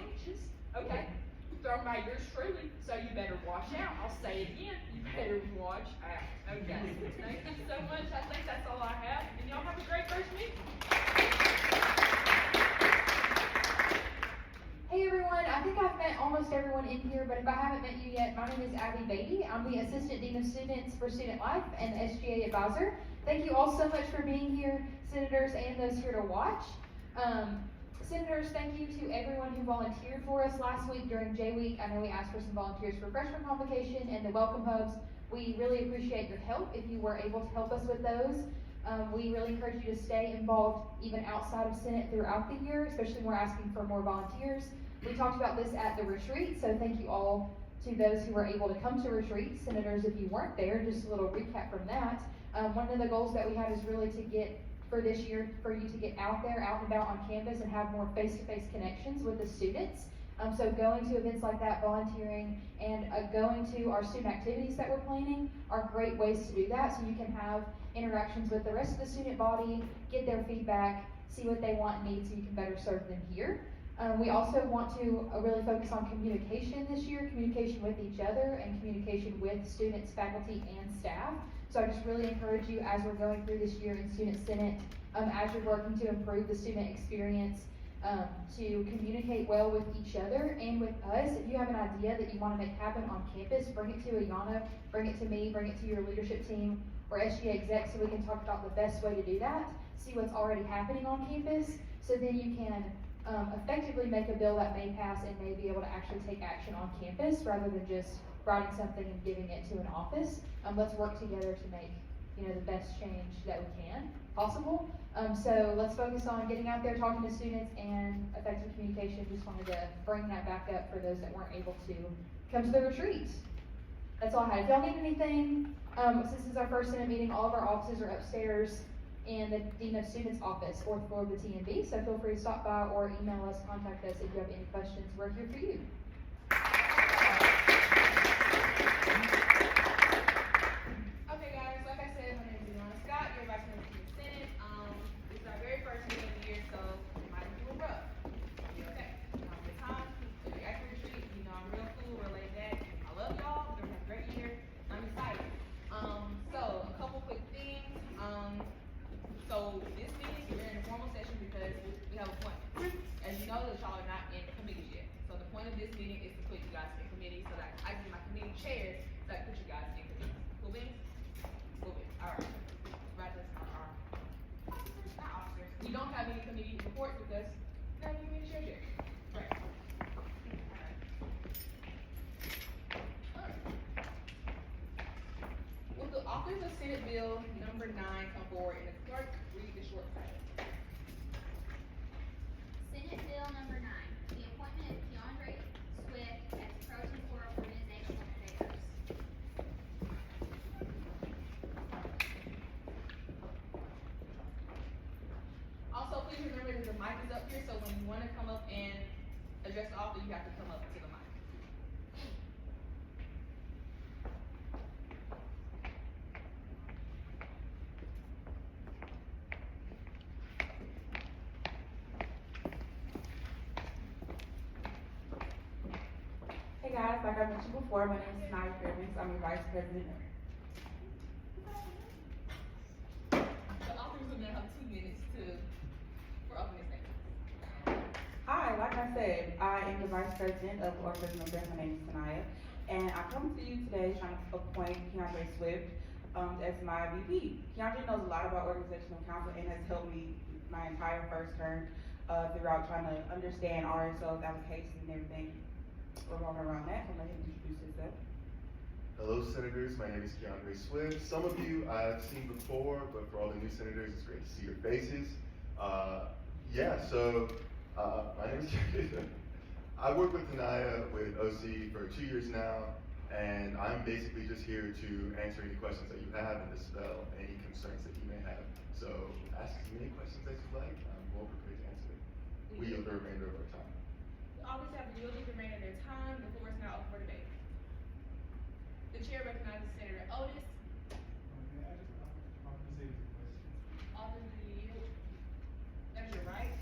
sandwiches, okay, thrown by yours truly, so you better watch out. I'll say it again, you better watch out, okay? Thank you so much, I think that's all I have, and y'all have a great first meeting. Hey everyone, I think I've met almost everyone in here, but if I haven't met you yet, my name is Abby Beatty. I'm the Assistant Dean of Students for Student Life and the SGA Advisor. Thank you all so much for being here, Senators and those here to watch. Senators, thank you to everyone who volunteered for us last week during J Week. I know we asked for some volunteers for freshman convocation and the welcome hubs. We really appreciate your help if you were able to help us with those. We really encourage you to stay involved even outside of Senate throughout the year, especially when we're asking for more volunteers. We talked about this at the retreat, so thank you all to those who were able to come to retreat. Senators, if you weren't there, just a little recap from that. One of the goals that we had is really to get, for this year, for you to get out there, out and about on campus and have more face-to-face connections with the students. So going to events like that, volunteering, and going to our student activities that we're planning are great ways to do that, so you can have interactions with the rest of the student body, get their feedback, see what they want and need so you can better serve them here. We also want to really focus on communication this year, communication with each other and communication with students, faculty, and staff. So I just really encourage you as we're going through this year in Student Senate, as you're working to improve the student experience, to communicate well with each other and with us. If you have an idea that you want to make happen on campus, bring it to Ayana, bring it to me, bring it to your leadership team or SGA exec so we can talk about the best way to do that, see what's already happening on campus, so then you can effectively make a bill that may pass and may be able to actually take action on campus rather than just writing something and giving it to an office. Let's work together to make, the best change that we can possible. So let's focus on getting out there, talking to students, and effective communication. Just wanted to bring that back up for those that weren't able to come to the retreat. That's all I had. If y'all need anything, since this is our first Senate meeting, all of our offices are upstairs in the Dean of Students office, 4th floor of the TNB. So feel free to stop by or email us, contact us if you have any questions. We're here for you. Okay guys, like I said, my name is Ilana Scott, your Vice President of the Senate. This is our very first meeting of the year, so it might be a little rough. It'll be okay. Good time, so we actually retreat, I'm real cool, real laid back. I love y'all, we're gonna have a great year. I'm excited. So a couple quick things. So this meeting, we're in a formal session because we have a point. As you know, that y'all are not in committees yet. So the point of this meeting is to put you guys in committees so that I get my committee chairs so I can put you guys in committees. Cool beans? Cool beans. All right. Right, that's our officers, not officers. We don't have any committee reports because we don't have any committee chairs yet. Right. Alright. Will the authors of Senate Bill number 9 come forward and the clerk read the short title? Senate Bill number 9, the appointment of Keandre Swift as Pro Tempore Organizational Affairs. Also, please remember that the mic is up here, so when you want to come up and address the author, you have to come up to the mic. Hey guys, like I mentioned before, my name is Naya Fairbanks. I'm your Vice President. The authors will now have 2 minutes for opening statements. Hi, like I said, I am the Vice President of Organizational Affairs. My name is Tanaya, and I come to you today trying to appoint Keandre Swift as my VP. Keandre knows a lot about organizational counsel and has helped me my entire first term throughout trying to understand RSO's applications and everything revolving around that. So let him introduce himself. Hello, Senators. My name is Keandre Swift. Some of you I've seen before, but for all the new senators, it's great to see your faces. My name is Keandre. I work with Tanaya with OC for 2 years now, and I'm basically just here to answer any questions that you have and dispel any concerns that you may have. So ask as many questions as you like. I'm well prepared to answer them. We yield the remainder of our time. We always have yielded the remainder of their time. The floor is now open for debate. The chair recognizes Senator Otis. Authors, do you yield? That's your right.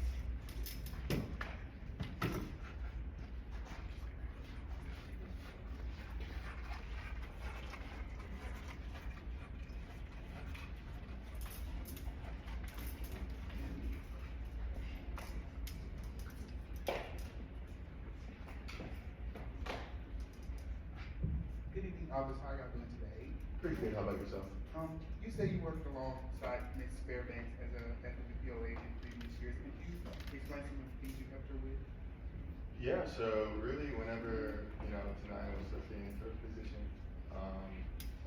Albert, how y'all doing today? Pretty good. How about yourself? You said you worked alongside Ms. Fairbanks as a BPOA in previous years. Could you explain some of the things you helped her with? Yeah, so really whenever, Tanaya was looking into a position,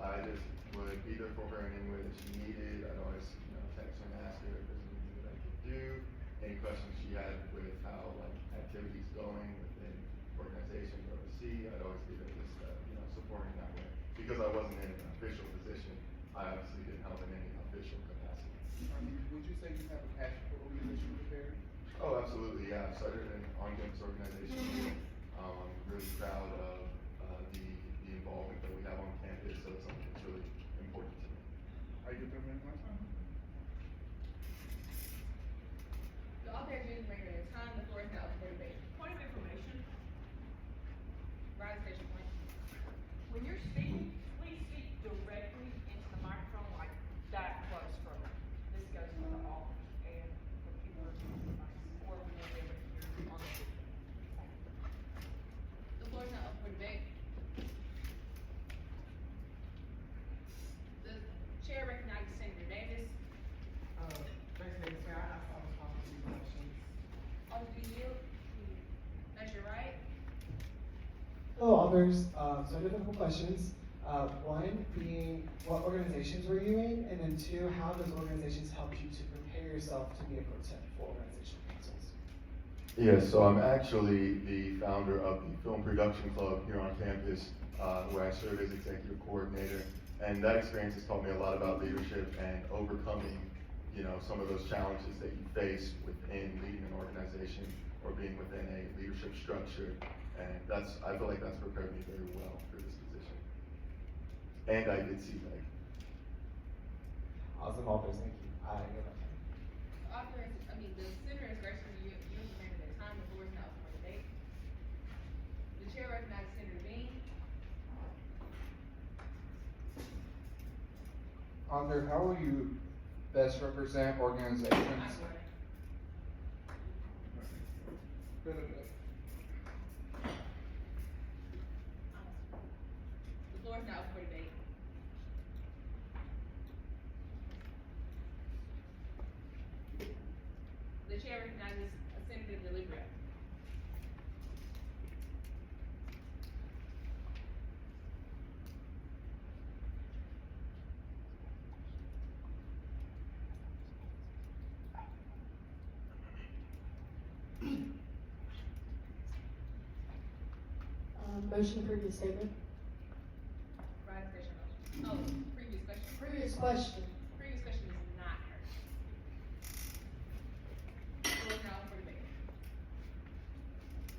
I just would be there for her in any way that she needed. I'd always, text her and ask her if there's anything that I could do, any questions she had with how, activities going within organizations or the C, I'd always be there just, supporting that way. Because I wasn't in an official position, I obviously didn't help in any official capacity. Would you say you have a passion for organizational affairs? Oh, absolutely, yeah. I started an on-campus organization. I'm really proud of the involvement that we have on campus, so it's something that's really important to me. Are you doing it one time? The author is using regular time, the floor is now open for debate. Point of information, Rise, station point. when you're speaking, please speak directly into the microphone like that close from it. This goes for the authors and for people who are on the device, or we will be able to hear you on the video. The floor is now open for debate. The chair recognizes Senator Davis. Thanks, Lady Chair. I have some questions. Alder, do you yield? That's your right. Hello, authors. So I have a couple questions. One being, what organizations were you in? And then two, how does organizations help you to prepare yourself to be a pro temp for organizational councils? Yes, so I'm actually the founder of the Film Production Club here on campus, where I serve as executive coordinator. And that experience has taught me a lot about leadership and overcoming, some of those challenges that you face within leading an organization or being within a leadership structure. And I feel like that's prepared me very well for this position. And I did see that. Awesome, authors. Thank you. The senator is gracefully yielding the remainder of their time, the floor is now open for debate. The chair recognizes Senator Bean. Author, how will you best represent organizations? I'm sorry. Good. The floor is now open for debate. The chair recognizes Senator Delibera. Motion to previous statement. Rise, station motion. Oh, previous question. Previous question. Previous question is not heard. The floor is now open for debate.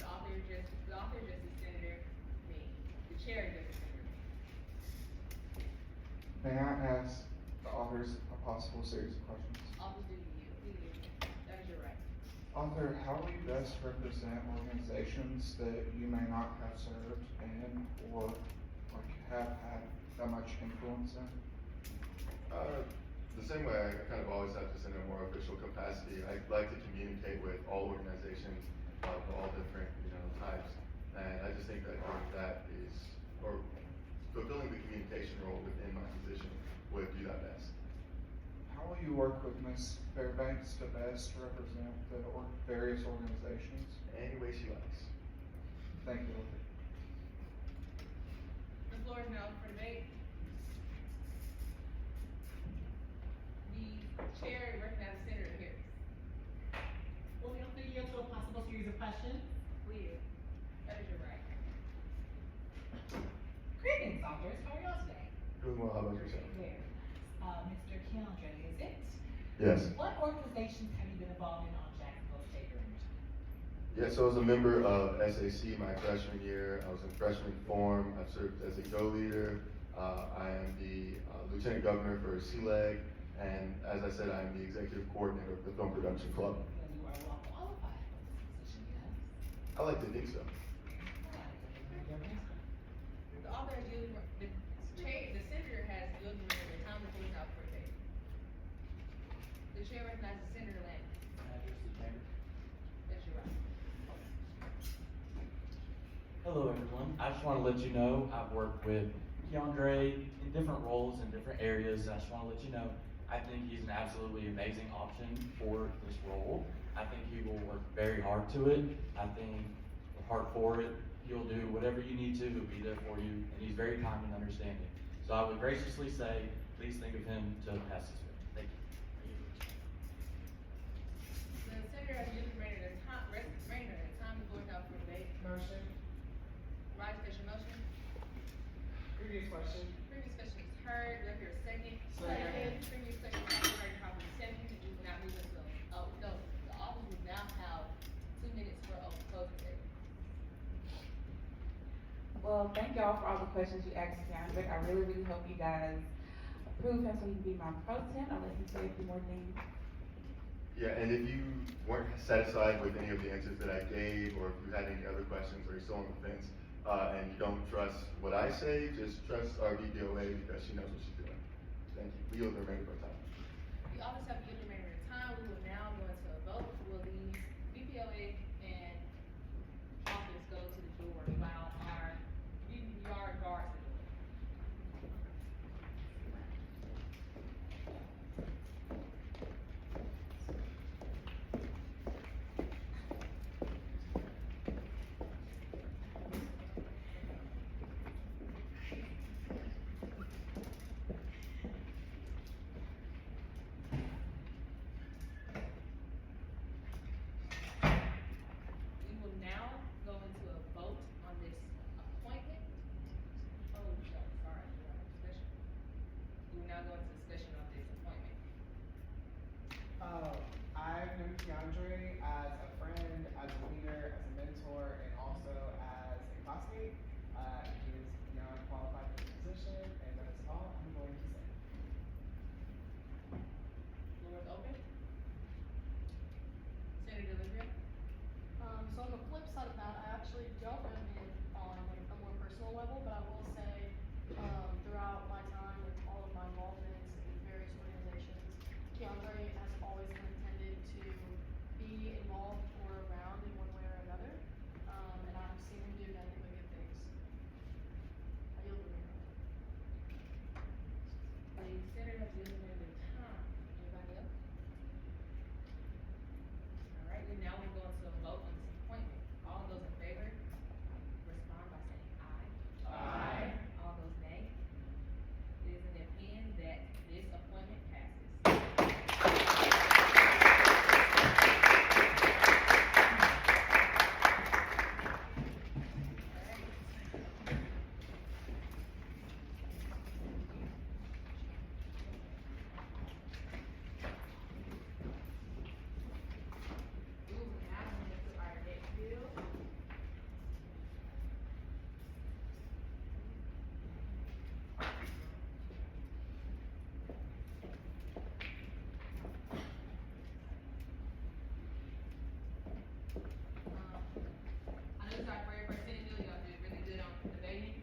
The author addresses Senator Bean. The chair addresses Senator Bean. May I ask the authors a possible series of questions? Authors, do you yield? That is your right. Author, how will you best represent organizations that you may not have served in or have had that much influence in? The same way I kind of always have this in a more official capacity. I like to communicate with all organizations of all different, types. And I just think that fulfilling the communication role within my position would do that best. How will you work with Ms. Fairbanks to best represent the various organizations? Any way she likes. Thank you, Author. The floor is now open for debate. The chair recognizes Senator Harris. Will we also yield to a possible series of questions? Will. That is your right. Greetings, authors. How are y'all today? Doing well, how about yourself? There. Mr. Keandre, is it? Yes. What organizations have you been involved in on Jacksonville State during your time? Yeah, so I was a member of SAC my freshman year. I was in freshman form. I've served as a Go leader. I am the lieutenant governor for CLEG, and as I said, I am the executive coordinator of the Film Production Club. Then you are well qualified for this position, yes? I like to think so. The author has yielded, the senator has yielded the remainder of their time, the floor is now open for debate. The chair recognizes Senator Lang. That's your right. Hello, everyone. I just want to let you know I've worked with Keandre in different roles in different areas, and I just want to let you know, I think he's an absolutely amazing option for this role. I think he will work very hard to it. I think with heart for it, he'll do whatever you need to. He'll be there for you, and he's very kind and understanding. So I would graciously say, please think of him to pass this with. Thank you. The senator has used the remainder of the time, the floor is now for debate. Motion. Rise, station motion. Previous question. Previous question is heard, do I hear a second? Second. Previous question is heard, properly seconded, we will now move into, oh, no, the office will now have 2 minutes for a closing statement. Well, thank y'all for all the questions you asked Keandre. I really, really hope you guys approve him so he can be my pro temp. I'll let him say a few more things. Yeah, and if you weren't satisfied with any of the answers that I gave, or if you had any other questions, or you're still on the fence, and you don't trust what I say, just trust our VPOA because she knows what she's doing. Thank you. We yield the remainder of our time. The office have given the remainder of time, we will now go into a vote, will the BPOA and office go to the door while our yard guards the door? We will now go into a vote on this appointment. Oh, no, sorry, we have a discussion. We will now go into discussion on this appointment. I've known Keandre as a friend, as a leader, as a mentor, and also as a classmate. He is beyond qualified for the position, and that is all I'm going to say. Floor is open. Senator Olivia? So on the flip side of that, I actually don't know him on like a more personal level, but I will say, throughout my time with all of my involvements in various organizations, Keandre has always kind of tended to be involved or around in one way or another. And I've seen him do nothing but good things. I yield the floor. The senator has given them the time. Anybody else? All right, we now will go into a vote on this appointment. All those in favor, respond by saying aye. Aye. All those nay. It is an opinion that this appointment passes. We will now move into our next bill. I know this is our very first Senate bill, y'all did really good on debating.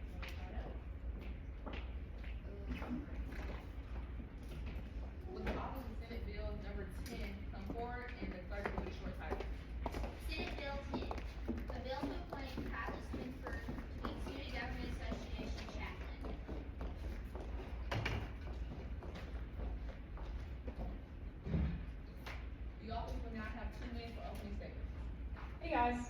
Will the office of Senate Bill number 10 come forward and the clerk will read a short title? Senate Bill 10, a bill to appoint Kylie Swinford to the Student Government Association chaplain. The office will now have 2 minutes for opening statements. Hey guys,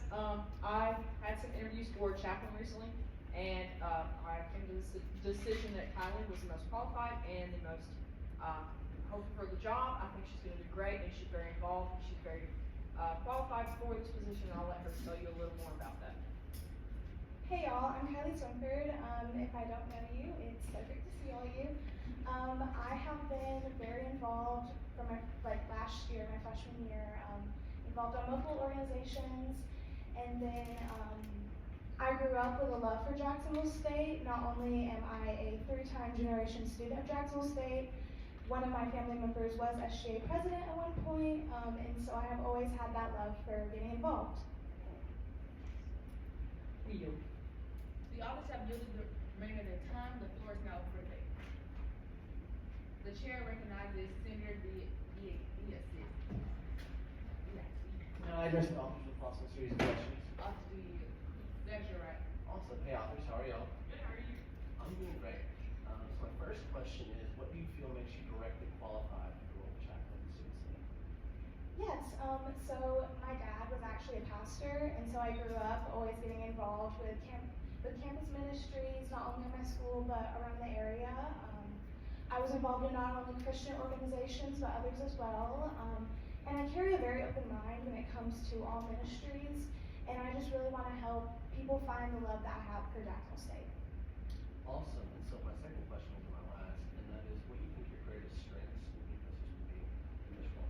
I had some interviews for chaplain recently, and I came to the decision that Kylie was the most qualified and the most hopeful for the job. I think she's gonna do great, and she's very involved, and she's very qualified for this position, and I'll let her tell you a little more about that. Hey y'all, I'm Kylie Swinford. If I don't know you, it's so great to see all you. I have been very involved from last year, my freshman year, involved on multiple organizations, and then I grew up with a love for Jacksonville State. Not only am I a 3-time generation student of Jacksonville State, one of my family members was SGA president at one point, and so I have always had that love for getting involved. The office have yielded the remainder of their time, the floor is now open for debate. The chair recognizes Senator Diaz. Now I address the officers with possible series of questions. Officer, that's your right. Awesome. Hey, officers, how are y'all? Good, how are you? I'm doing great. pastor, and so I grew up always getting involved with campus ministries, not only in my school but around the area. I was involved in not only Christian organizations but others as well. And I carry a very open mind when it comes to all ministries, and I just really want to help people find the love that I have for Jacksonville State. Awesome. And so my second question will be my last, and that is, what do you think your greatest strengths and weaknesses would be in this role?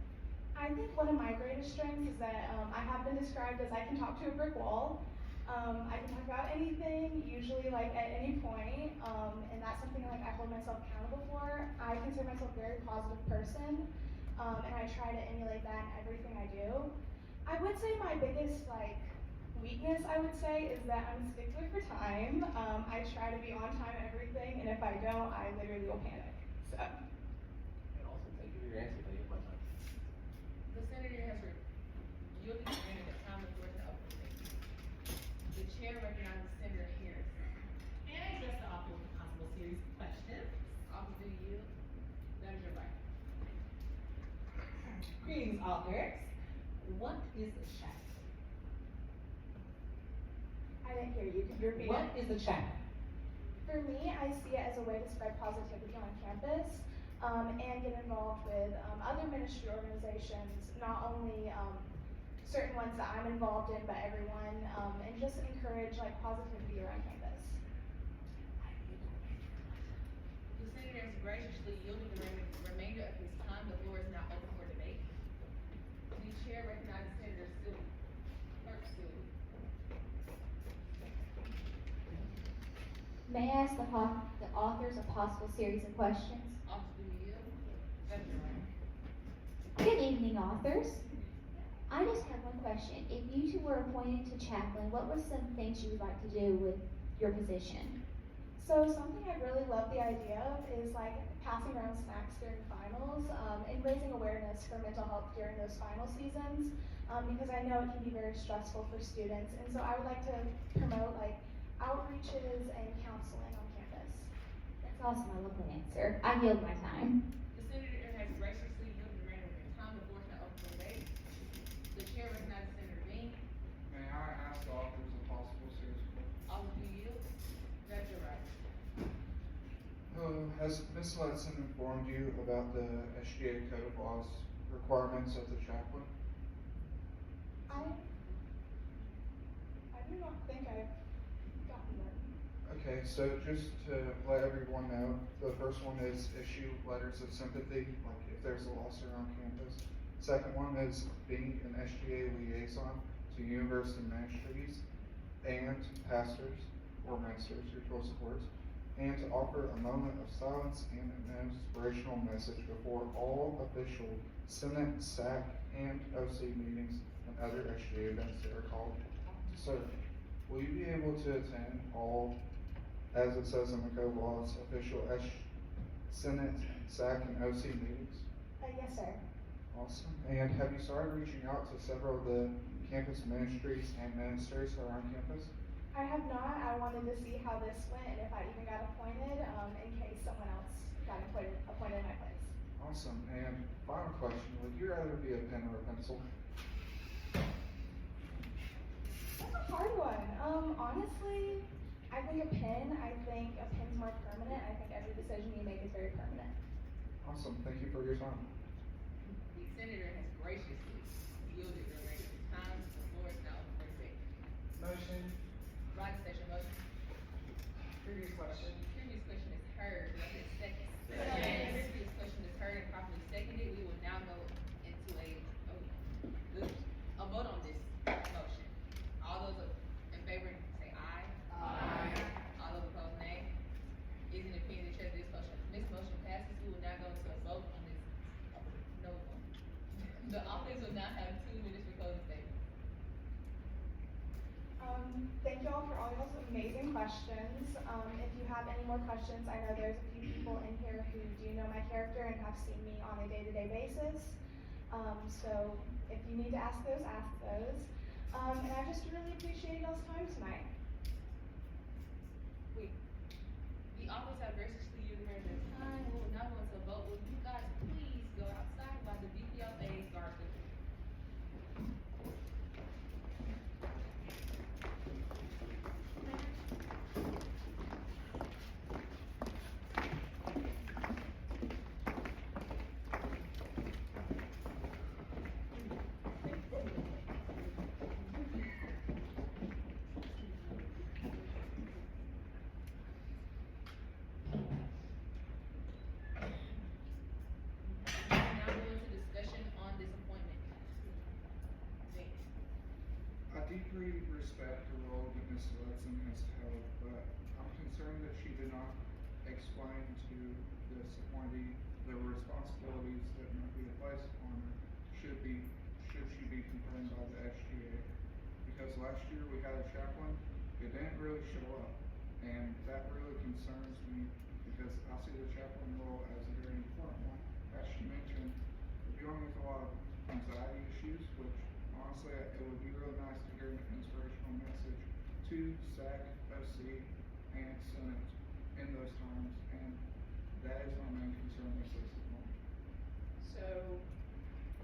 I think one of my greatest strengths is that I have been described as I can talk to a brick wall. I can talk about anything, usually like at any point, and that's something like I hold myself accountable for. I consider myself a very positive person, and I try to emulate that in everything I do. I would say my biggest weakness, I would say, is that I'm a stickler for time. I try to be on time at everything, and if I don't, I literally will panic. So. And also, thank you for your answer. Thank you for my time. The senator has yielded the remainder of the time before the open debate. The chair recognizes Senator Harris. And just to offer a possible series of questions. Officer, do you yield? That is your right. Greetings, authors. What is the chat? I didn't hear you. Could you repeat What it? is the chat? For me, I see it as a way to spread positivity on campus and get involved with other ministry organizations, not only certain ones that I'm involved in, but everyone, and just encourage positivity around campus. The senator has graciously yielded the remainder of his time. The floor is now open for debate. The chair recognizes Senator Sylvie. Clerk Sylvie. May I ask the authors a possible series of questions? Officer, do you yield? That is your right. Good evening, authors. I just have one question. If you two were appointed to chaplain, what were some things you would like to do with your position? So something I really love the idea of is passing around snacks during finals and raising awareness for mental health during those final seasons because I know it can be very stressful for students, and so I would like to promote outreaches and counseling on campus. That's awesome. I love the answer. I yield my time. The senator has graciously yielded the remainder of his time. The floor is now open for debate. The chair recognizes Senator Bean. May I ask the authors a possible series of questions? Officer, do you yield? That is your right. Has Ms. Letson informed you about the SGA Code of Laws requirements of the chaplain? I do not think I've gotten them. Okay, so just to let everyone know, the first one is issue letters of sympathy, like if there's a loss around campus. Second one is being an SGA liaison to university ministries and pastors or ministers, your choice of words, and to offer a moment of silence and an inspirational message before all official Senate, SAC, and OC meetings and other SGA events that are called to serve. Will you be able to attend all, as it says in the Code of Laws, official Senate, SAC, and OC meetings? Yes, sir. Awesome. And have you started reaching out to several of the campus ministries and ministers around campus? I have not. I wanted to see how this went and if I even got appointed in case someone else got appointed in my place. Awesome. And final question, would you rather be a pen or a pencil? That's a hard one. Honestly, I think a pen. I think a pen's more permanent. I think every decision you make is very permanent. Awesome. Thank you for your time. The senator has graciously yielded the remainder of his time. The floor is now open for debate. Motion. Right session motion. Previous question. Previous question is heard. Do I hear a second? Second. Previous question is heard and properly seconded. We will now go into a vote on this motion. All those in favor say aye. Aye. All those opposed nay. Is an opinion the chair that this motion, this motion passes. We will now go to a vote on this. No vote. The office will now have 2 minutes for closing statement. Thank you all for all y'all's amazing questions. If you have any more questions, I know there's a few people in here who do know my character and have seen me on a day-to-day basis. So if you need to ask those, ask those. And I just really appreciate y'all's time tonight. The office have graciously used their time. We will now go into a vote. Will you guys please go outside while the VPLA guards the door? concern that she did not explain to this appointee the responsibilities that might be placed upon her should she be confirmed by the SGA. Because last year we had a chaplain who didn't really show up, and that really concerns me because I see the chaplain role as a very important one. As she mentioned, we're dealing with a lot of anxiety issues, which honestly it would be really nice to hear an inspirational message to SAC, OC, and Senate in those times, and that is my main concern with this moment. So,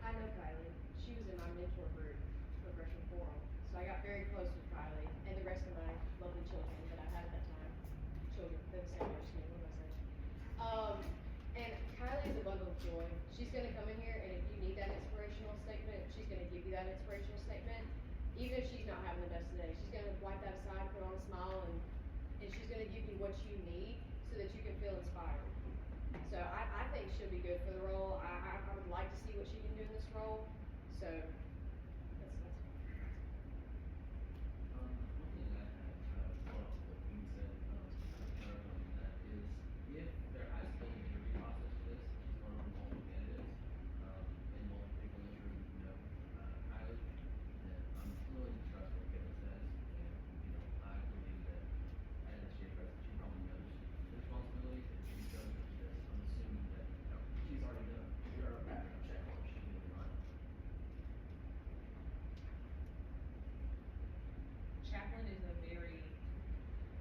I know Kylie. She was in my mentor group for freshman forum. So I got very close with Kylie and the rest of my lovely children that I had at that time. Children, they're the same age as me, what am I saying? And Kylie is a bundle of joy. She's gonna come in here and if you need that inspirational statement, she's gonna give you that inspirational statement. Even if she's not having the best of day, she's gonna wipe that aside, put on a smile, and she's gonna give you what you need so that you can feel inspired. So I think she'll be good for the role. I would like to see what she can do in this role. So that's One thing I had, follow up what Dean said, earlier on that is, if there has been an interview process for this, she's one of the multiple candidates, and multiple people in this room know, Kylie, then I'm willing to trust what Kevin says, and, I believe that as a SGA president, she probably knows the responsibilities, and she does this, I'm assuming that, she's already done, you're a background check on, she can be mine. Chaplain is a very,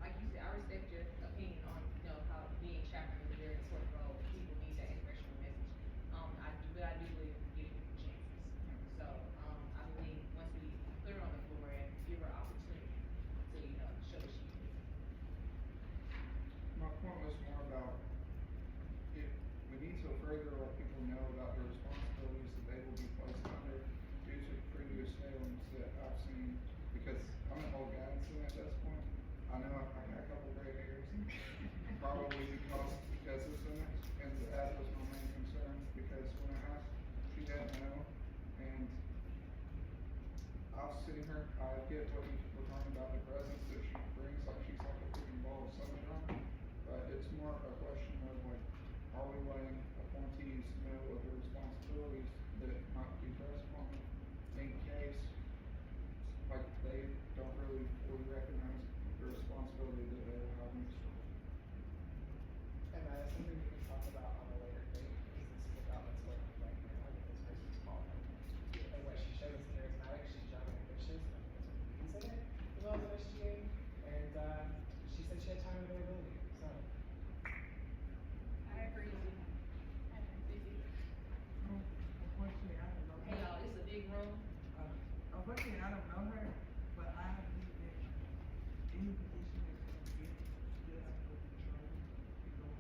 like you said, I respect your opinion on, how being chaplain is a very important role. People need that inspirational message. I do believe in giving people chances. So, I believe once we put her on the floor and give her opportunity to, show what she can do. My point was more about if we need to further let people know about the responsibilities that they will be placed under due to previous failings that I've seen, because I'm an old guy in Senate at this point. I know I got a couple gray hairs, probably because of Senate, and that was my main concern, because when I asked, she didn't know, and I've seen her, I get what we're talking about, the presence that she brings, like she's like a freaking ball of summertime, but it's more a question of like, are we letting appointees know of the responsibilities that might be pressed upon them in case, like, they don't really fully recognize the responsibility that they will have in this role. And that is something we can talk about on a later date, because this is about what's going on right now with this person's qualified. And what she showed is charismatic, she's young and ambitious, and I think that's what we use in it, as well as an SGA, and, she said she had time and availability, so. I agree. Unfortunately, I don't know Hey her. y'all, it's a big room. Unfortunately, I don't know her, but I believe that any position that's gonna get, still have to go through training. You know,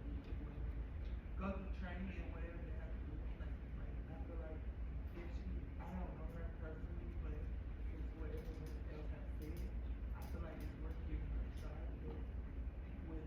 go through training and whatever they have to do, like, I feel like if she, I don't know her personally, but it's whatever else has said, I feel like it's worth giving her a try, because with,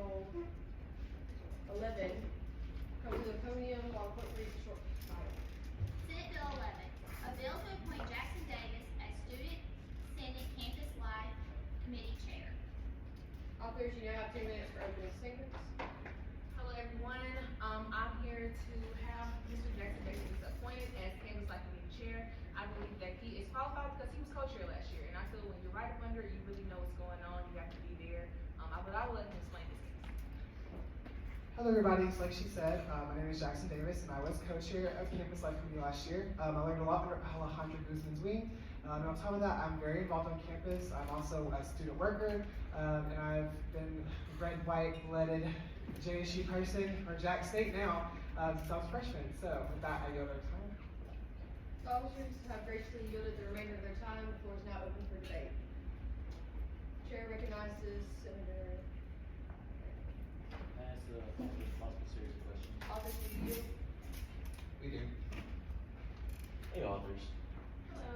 Bill 11 come to the podium while clerk reads a short title. Senate Bill 11, a bill to appoint Jackson Davis as Student Senate Campus Life Committee Chair. Authors, you now have 2 minutes for opening statements. Hello, everyone. I'm here to have Mr. Jackson Davis appointed as Campus Life Committee Chair. I believe that he is qualified because he was co-chair last year, and I feel when you're right up under, you really know what's going on. You have to be there. But I will let him explain this case. Hello everybody, so like she said, my name is Jackson Davis and I was co-chair of Campus Life Committee last year. I learned a lot under Alejandra Guzman's wing. And on top of that, I'm very involved on campus. I'm also a student worker, and I've been red, white, blooded JSU person, or Jack State now, since I was a freshman. So with that, I yield our time. Officers have graciously yielded the remainder of their time. The floor is now open for debate. Chair recognizes Senator. Can I ask the possible serious question? Authors, do you yield? We do. Hey, authors. Hello.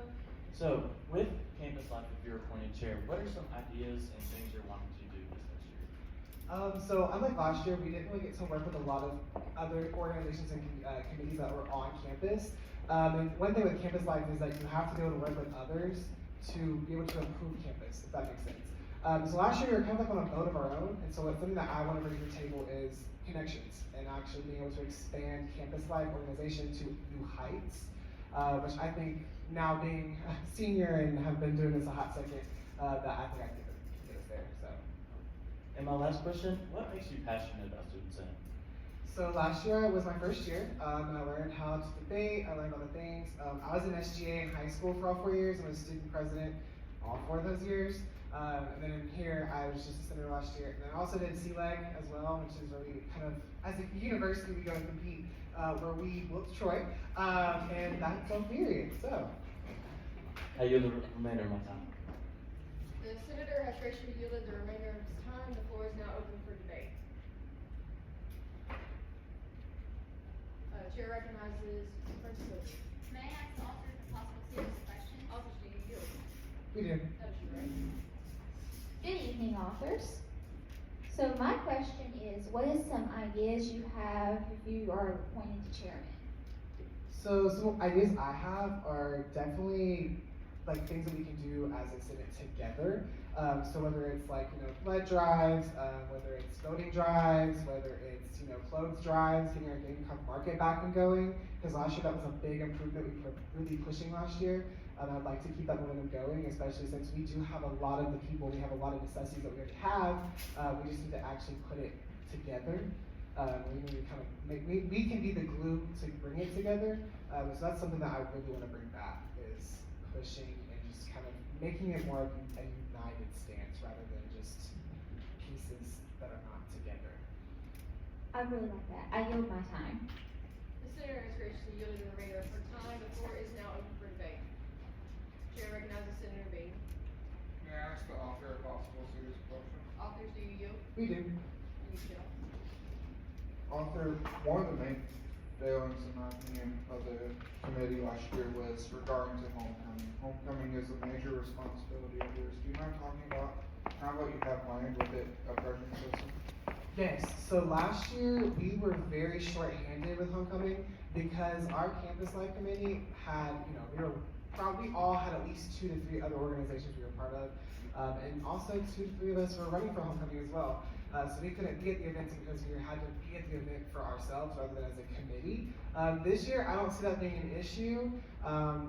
So, with Campus Life, if you're appointed chair, what are some ideas and things you're wanting to do this next year? So unlike last year, we didn't really get to work with a lot of other organizations and committees that were on campus. And one thing with Campus Life is that you have to be able to work with others to be able to improve campus, if that makes sense. So last year we were kind of like on a boat of our own, and so something that I want to bring to the table is connections and actually being able to expand Campus Life organization to new heights, which I think now being a senior and have been doing this a hot second, that I think I can get us there. So. And my last question, what makes you passionate about Student Senate? So last year was my first year, and I learned how to debate, I learned all the things. I was in SGA in high school for all 4 years, and was student president all 4 of those years. And then in here, I was just a senator last year. And then I also did CLEG as well, which is where we kind of, as a university, we go and compete, where we whooped Troy, and that's all period, so. I yield the remainder of my time. The senator has graciously yielded the remainder of his time. The floor is now open for debate. Chair recognizes Prince Silver. May I ask the authors a possible serious question? Authors, do you yield? We do. That is correct. Good evening, authors. So my question is, what is some ideas you have if you are appointed to chairman? So some ideas I have are definitely like things that we can do as a Senate together. So whether it's like, blood drives, whether it's voting drives, whether it's, clothes drives, getting our Gamecock market back and going. Because last year that was a big improvement we were really pushing last year. I'd like to keep that momentum going, especially since we do have a lot of the people, we have a lot of necessities that we already have. We just need to actually put it together. We need to kind of we can be the glue to bring it together. So that's something that I really want to bring back, is pushing and just kind of making it more of a united stance rather than just pieces that are not together. I really like that. I yield my time. The senator has graciously yielded the remainder of her time. The floor is now open for debate. Chair recognizes Senator B. May I ask the author a possible serious question? Authors, do you yield? We do. Michelle. Author, one of the main failings, in my opinion, of the committee last year was regarding to homecoming. Homecoming is a major responsibility of yours. Do you mind talking about kind of what you have planned with it approaching the system? Yes, so last year we were very short-handed with homecoming because our campus life committee had, we all had at least 2 to 3 other organizations we were part of, and also 2 to 3 of us were running for homecoming as well. So we couldn't be at the events because we had to be at the event for ourselves rather than as a committee. This year, I don't see that being an issue,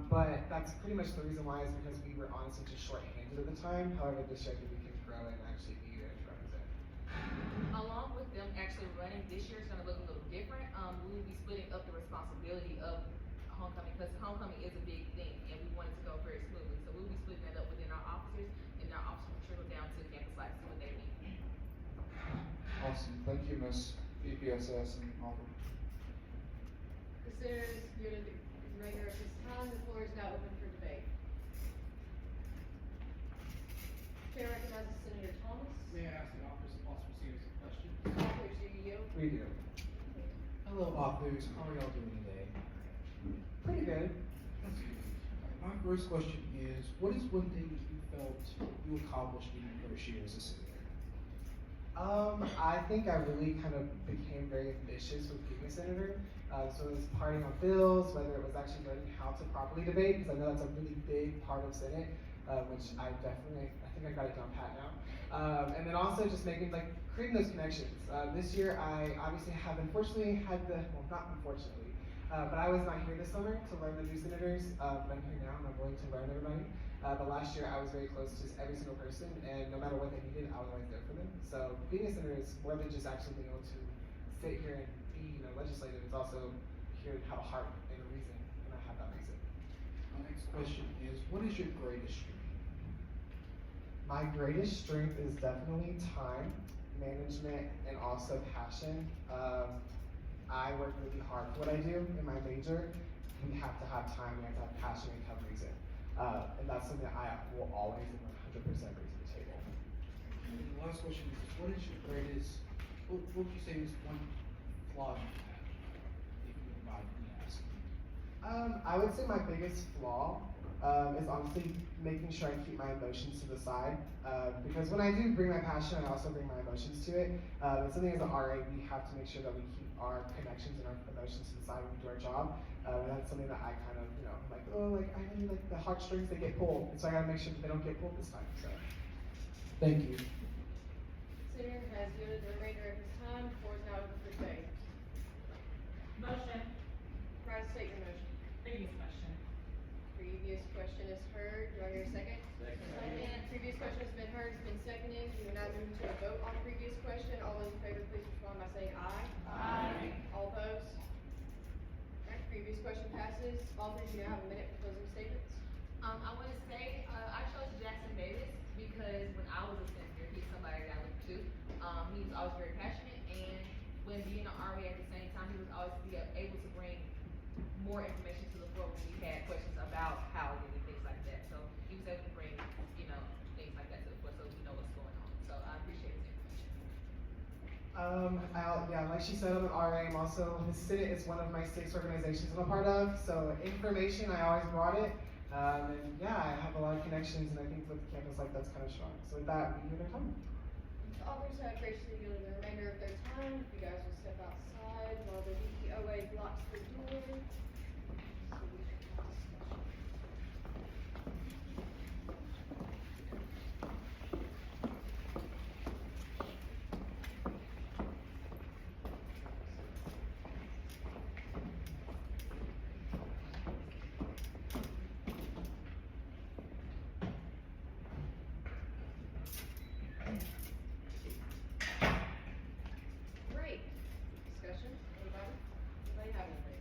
but that's pretty much the reason why is because we were honestly just short-handed at the time. However, this year I think we can grow and actually be there to represent. Along with them actually running, this year's gonna look a little different. We will be splitting up the responsibility of homecoming, because homecoming is a big thing, and we want it to go very smoothly. So we'll be splitting that up within our officers, and our officers will trickle down to campus life, see what they need. Awesome. Thank you, Ms. EPSS and author. The senator has yielded the remainder of his time. The floor is now open for debate. Chair recognizes Senator Thomas. May I ask the authors a possible series of questions? Authors, do you yield? We do. Hello, authors. How are y'all doing today? Pretty good. That's good. My first question is, what is one thing that you felt you accomplished in your first year as a senator? I think I really kind of became very ambitious with being a senator. So it was partying on bills, whether it was actually learning how to properly debate, because I know that's a really big part of Senate, which I think I got it down pat now. And then also just creating those connections. This year I obviously have unfortunately not unfortunately, but I was not here this summer to learn the new senators, but I'm here now and I'm willing to learn everybody. But last year I was very close to just every single person, and no matter what they needed, I was always there for them. So being a senator is more than just actually being able to sit here and be, legislative. It's also here to have a heart and a reason, and I have that reason. My next question is, what is your greatest strength? My greatest strength is definitely time management and also passion. I work really hard for what I do in my major. We have to have time, we have to have passion and have reason. And that's something that I will always and 100% bring to the table. And the last question is, what would you say is one flaw you have, if you don't mind me asking? I would say my biggest flaw is honestly making sure I keep my emotions to the side. Because when I do bring my passion, I also bring my emotions to it. And something as an RA, we have to make sure that we keep our connections and our emotions to the side when we do our job. And that's something that I kind of, I really like the heartstrings, they get pulled. And so I gotta make sure that they don't get pulled this time, so. Thank you. Senator has yielded the remainder of his time. The floor is now open for debate. Motion. Rise to take your motion. Previous question. Previous question is heard. Do I hear a second? Second. Previous question has been heard, it's been seconded. We will now move to a vote on previous question. All those in favor, please respond by saying aye. Aye. All opposed? Alright, previous question passes. Authors, you now have a minute for closing statements. I want to say, I chose Jackson Davis because when I was a senator, he's somebody that I looked to. He was always very passionate, and when being an RA at the same time, he was always able to bring more information to the floor when we had questions about housing and things like that. So he was able to bring, things like that to the floor so we know what's going on. So I appreciate his information. Like she said, I'm an RA. I'm also, the Senate is one of my 6 organizations I'm a part of. So information, I always brought it. And yeah, I have a lot of connections, and I think with campus life, that's kind of strong. So with that, we give it a time. The authors have graciously yielded the remainder of their time. If you guys will step outside while the DPOA blocks the door. So we can have discussion. Great. Discussion, anybody? Anybody have anything?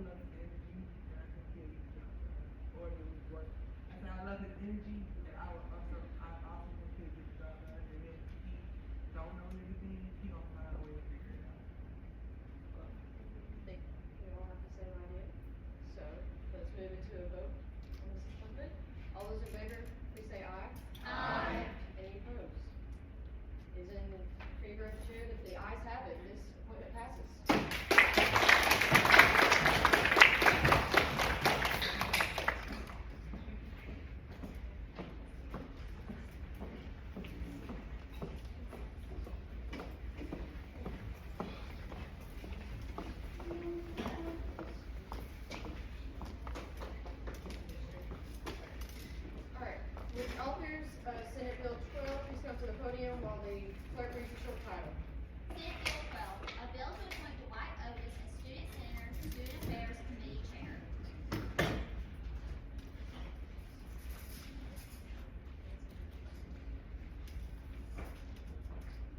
love his energy, and I think he'll get the job done. Or do his work. I said I love his energy, and I also think he'll get the job done. And then if he don't know everything, he gonna find a way to figure it out. I think we all have the same idea. So let's move into a vote on this appointment. All those in favor, please say aye. Aye. Any opposed? Is in favor of the chair that the ayes have it, this appointment passes. Alright, with authors, Senate Bill 12, please come to the podium while the clerk reads the short title. Senate Bill 12, a bill to appoint Dwight Otis as Student Senator, Student Affairs Committee Chair.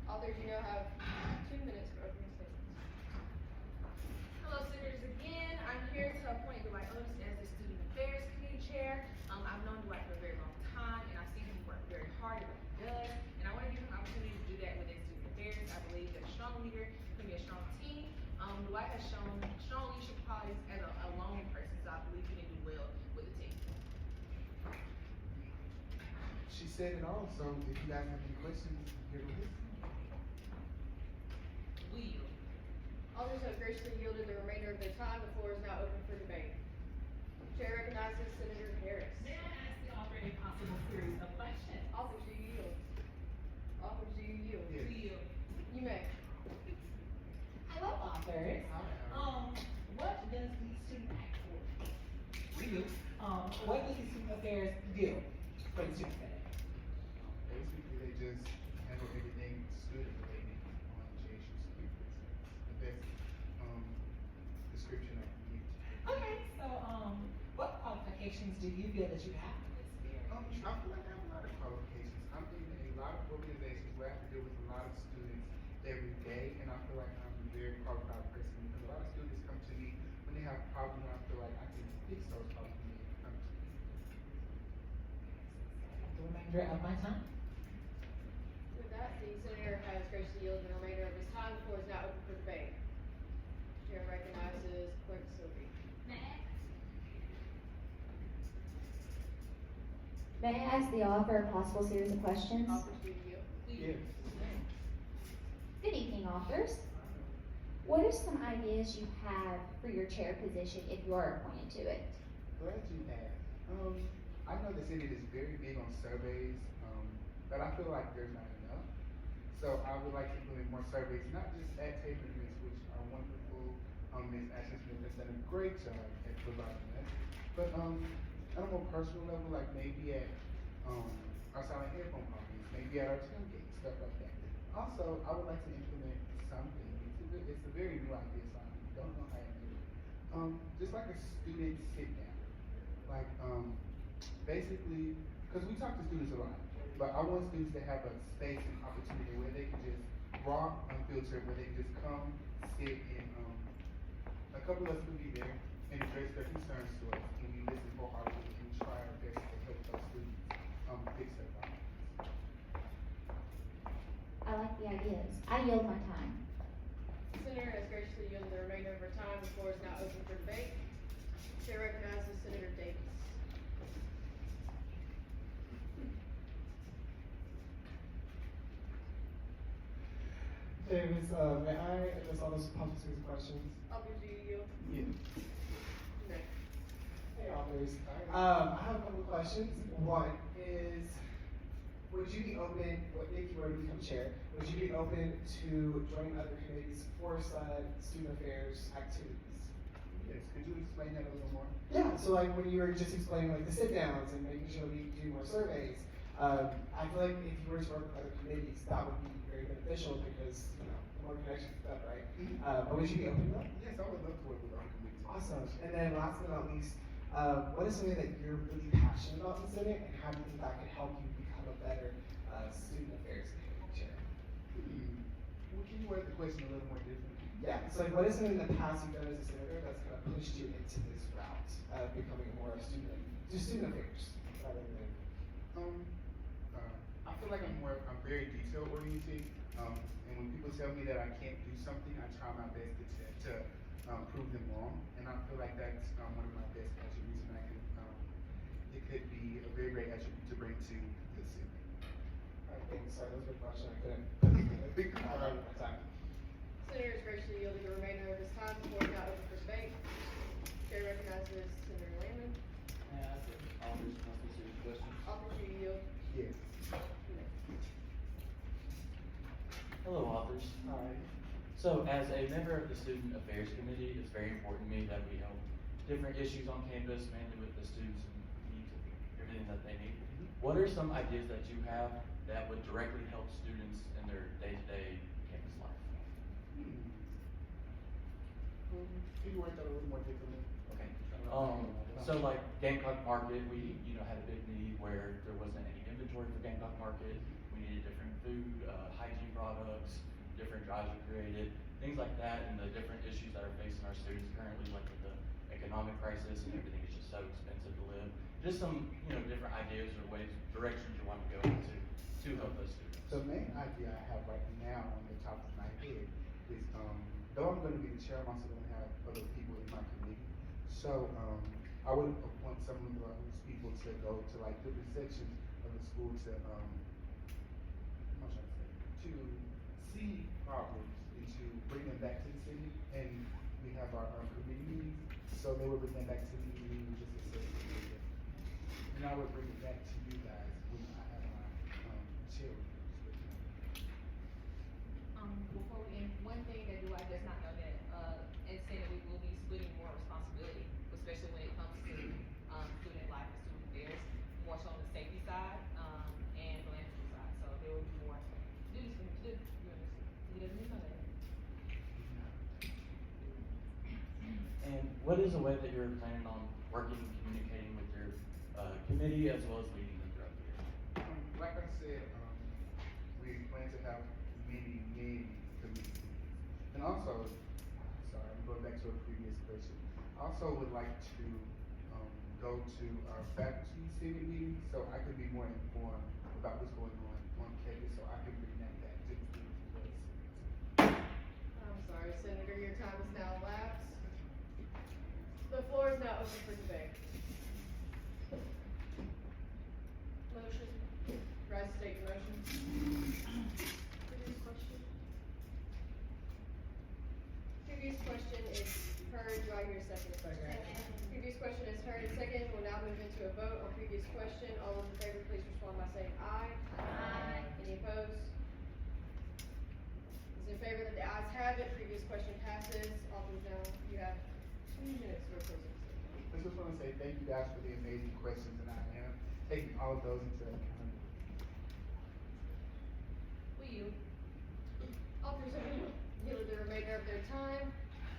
Authors, you now have 2 minutes for opening statements. Hello, senators again. I'm here to appoint Dwight Otis as the Student Affairs Committee Chair. I've known Dwight for a very long time, and I've seen him work very hard at what he does. And I want to give him an opportunity to do that within student affairs. I believe that a strong leader can be a strong team. Dwight has shown strong leadership qualities as a lone person, so I believe he can do well with the team. She said it all, so if you guys have any questions, here it is. Will. Authors have graciously yielded the remainder of their time. The floor is now open for debate. Chair recognizes Senator Harris. May I ask the author a possible series of questions? Authors, do you yield? Authors, do you yield? Yes. Will. You may. Hello, authors. What does the student act for? We do. What does the student affairs do for the student senate? Basically, they just handle everything student related on JSU student. The best, description I can give to you. Okay, so, what qualifications do you feel that you have in this area? I feel like I have a lot of qualifications. I'm in a lot of organizations where I have to deal with a lot of students every day, and I feel like I'm a very qualified person because a lot of students come to me when they have problems, and I feel like I can fix those problems when they come to me. The remainder of my time. With that, the senator has graciously yielded the remainder of his time. The floor is now open for debate. Chair recognizes Clerk Sylvie. May I? May I ask the author a possible series of questions? Authors, do you yield? Yes. Good evening, authors. What are some ideas you have for your chair position if you are appointed to it? Glad you asked. I know the city is very big on surveys, but I feel like there's not enough. So I would like to implement more surveys, not just at tape events, which are wonderful. Ms. Ashley Smith has done a great job at providing that. But on a more personal level, like maybe at our silent headphone parties, maybe at our tailgate, stuff like that. Also, I would like to implement something. It's a very new idea, so I don't know how to do it. Just like a student sit down. Like, basically, because we talk to students a lot, but I want students to have a space and opportunity where they can just raw, unfiltered, where they can just come, sit, and a couple of us will be there and address their concerns to us, and we listen wholeheartedly and try our best to help those students fix their problems. I like the ideas. I yield my time. The senator has graciously yielded the remainder of her time. The floor is now open for debate. Chair recognizes Senator Davis. Davis, may I address all those possible series of questions? Authors, do you yield? Yeah. No. Hey, authors. I have a couple of questions. One is, would you be open, if you were to become chair, would you be open to joining other committees for student affairs activities? Yes, could you explain that a little more? Yeah, so like when you were just explaining like the sit downs and making sure we do more surveys, I feel like if you were to work with other committees, that would be very beneficial because, you know, more connections and stuff, right? But would you be open to that? Yes, I would love to work with other committees. Awesome. And then last but not least, what is something that you're really passionate about in the Senate and how do you think that could help you become a better student affairs committee chair? Well, can you word the question a little more differently? Yeah, so like, what is something in the past you've done as a senator that's kind of pushed you into this route of becoming more of student affairs rather than? I feel like I'm very detail oriented. And when people tell me that I can't do something, I try my best to prove them wrong. And I feel like that's one of my best attributes, and it could be a very great attribute to bring to the city. Alright, thanks. Sorry, that was a good question. I couldn't. Time. Senator is graciously yielding the remainder of his time before it's now open for debate. Chair recognizes Senator Landman. May I ask the authors of these series questions? Officer, you yield. Yes. Hello, authors. Hi. So, as a member of the Student Affairs Committee, it's very important to me that we help different issues on campus, mainly with the students and needs of everything that they need. What are some ideas that you have that would directly help students in their day-to-day campus life? Can you write that a little more differently? Okay. So like Gamecock Market, we, had a big need where there wasn't any inventory for Gamecock Market. We needed different food, hygiene products, different drives were created, things like that, and the different issues that are facing our students currently, like with the economic crisis and everything is just so expensive to live. Just some, different ideas or ways, directions you want to go into to help those students. The main idea I have right now on the top of my head is, though I'm gonna be the chair, I'm also gonna have other people in my committee. So, I would appoint some of those people to go to like different sections of the school to, what am I trying to say? To see problems and to bring them back to the city. And we have our committee meetings, so they would bring them back to the meeting just to say. And I would bring it back to you guys when I have my, chair reviews with you. Before we end, one thing that I just not know that, in Senate, we will be splitting more responsibility, especially when it comes to, student life and student affairs, more so on the safety side, and philanthropy side, so there will be more duties for him to do, you understand? He doesn't even know that. And what is a way that you're planning on working and communicating with your committee as well as leading them throughout the year? Like I said, we plan to have many committee meetings. And also, sorry, I'm going back to a previous question. I also would like to go to our faculty senate meetings so I can be more informed about what's going on campus, so I can bring that back to the students as well as students. I'm sorry, Senator, your time has now elapsed. The floor is now open for debate. Motion, rise to state your motion. Previous question. Previous question is heard, do I hear a second? Previous question is heard and second, we'll now move into a vote on previous question. All those in favor, please respond by saying aye. Aye. Any opposed? Those in favor, that the ayes have it, previous question passes. Alderman Jones, you have 2 minutes for a closing statement. I just want to say thank you guys for the amazing questions, and I am taking all of those into account. Will you? Officers have yielded the remainder of their time.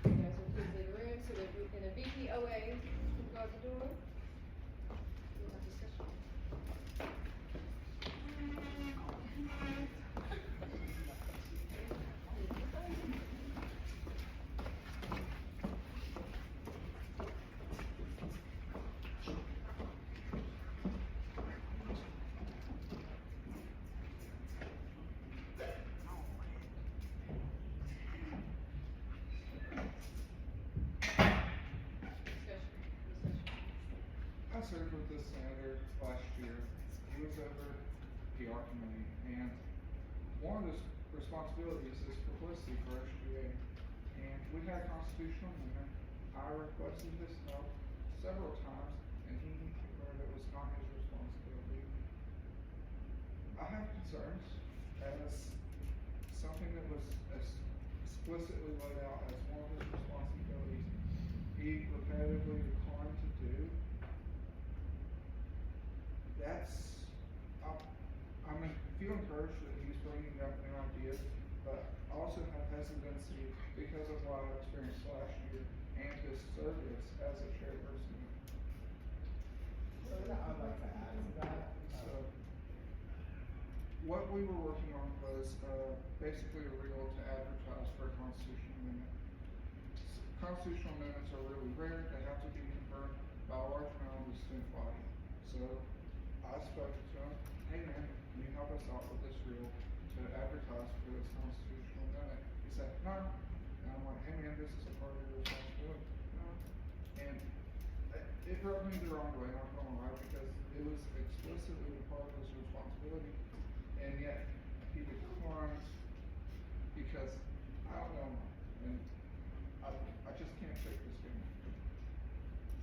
You guys will please leave the room so that we can, a BPOA, go out the door. We'll have discussion. I served with this senator last year. He was over PR committee, and one of his responsibilities is publicity for SGA. And we had a constitutional amendment. I requested his help several times, and he declared it was not his responsibility. I have concerns as something that was as explicitly laid out as one of his responsibilities, he repetitively declined to do. I feel encouraged that he's bringing up new ideas, but I also have hesitancy because of what I experienced last year and his service as a chairperson. So I'd like to add to that. So, what we were working on was basically a reel to advertise for a constitutional amendment. constitutional amendments are really rare, they have to be confirmed by a large amount of the student body. So I spoke to him, hey man, can you help us out with this reel to advertise for this constitutional amendment? He said, no. And I'm like, hey man, this is a part of your responsibility. No. And it rubbed me the wrong way, I'm not gonna lie, because it was explicitly a part of his responsibility. And yet, he declined because, I don't know, and I just can't shake this game.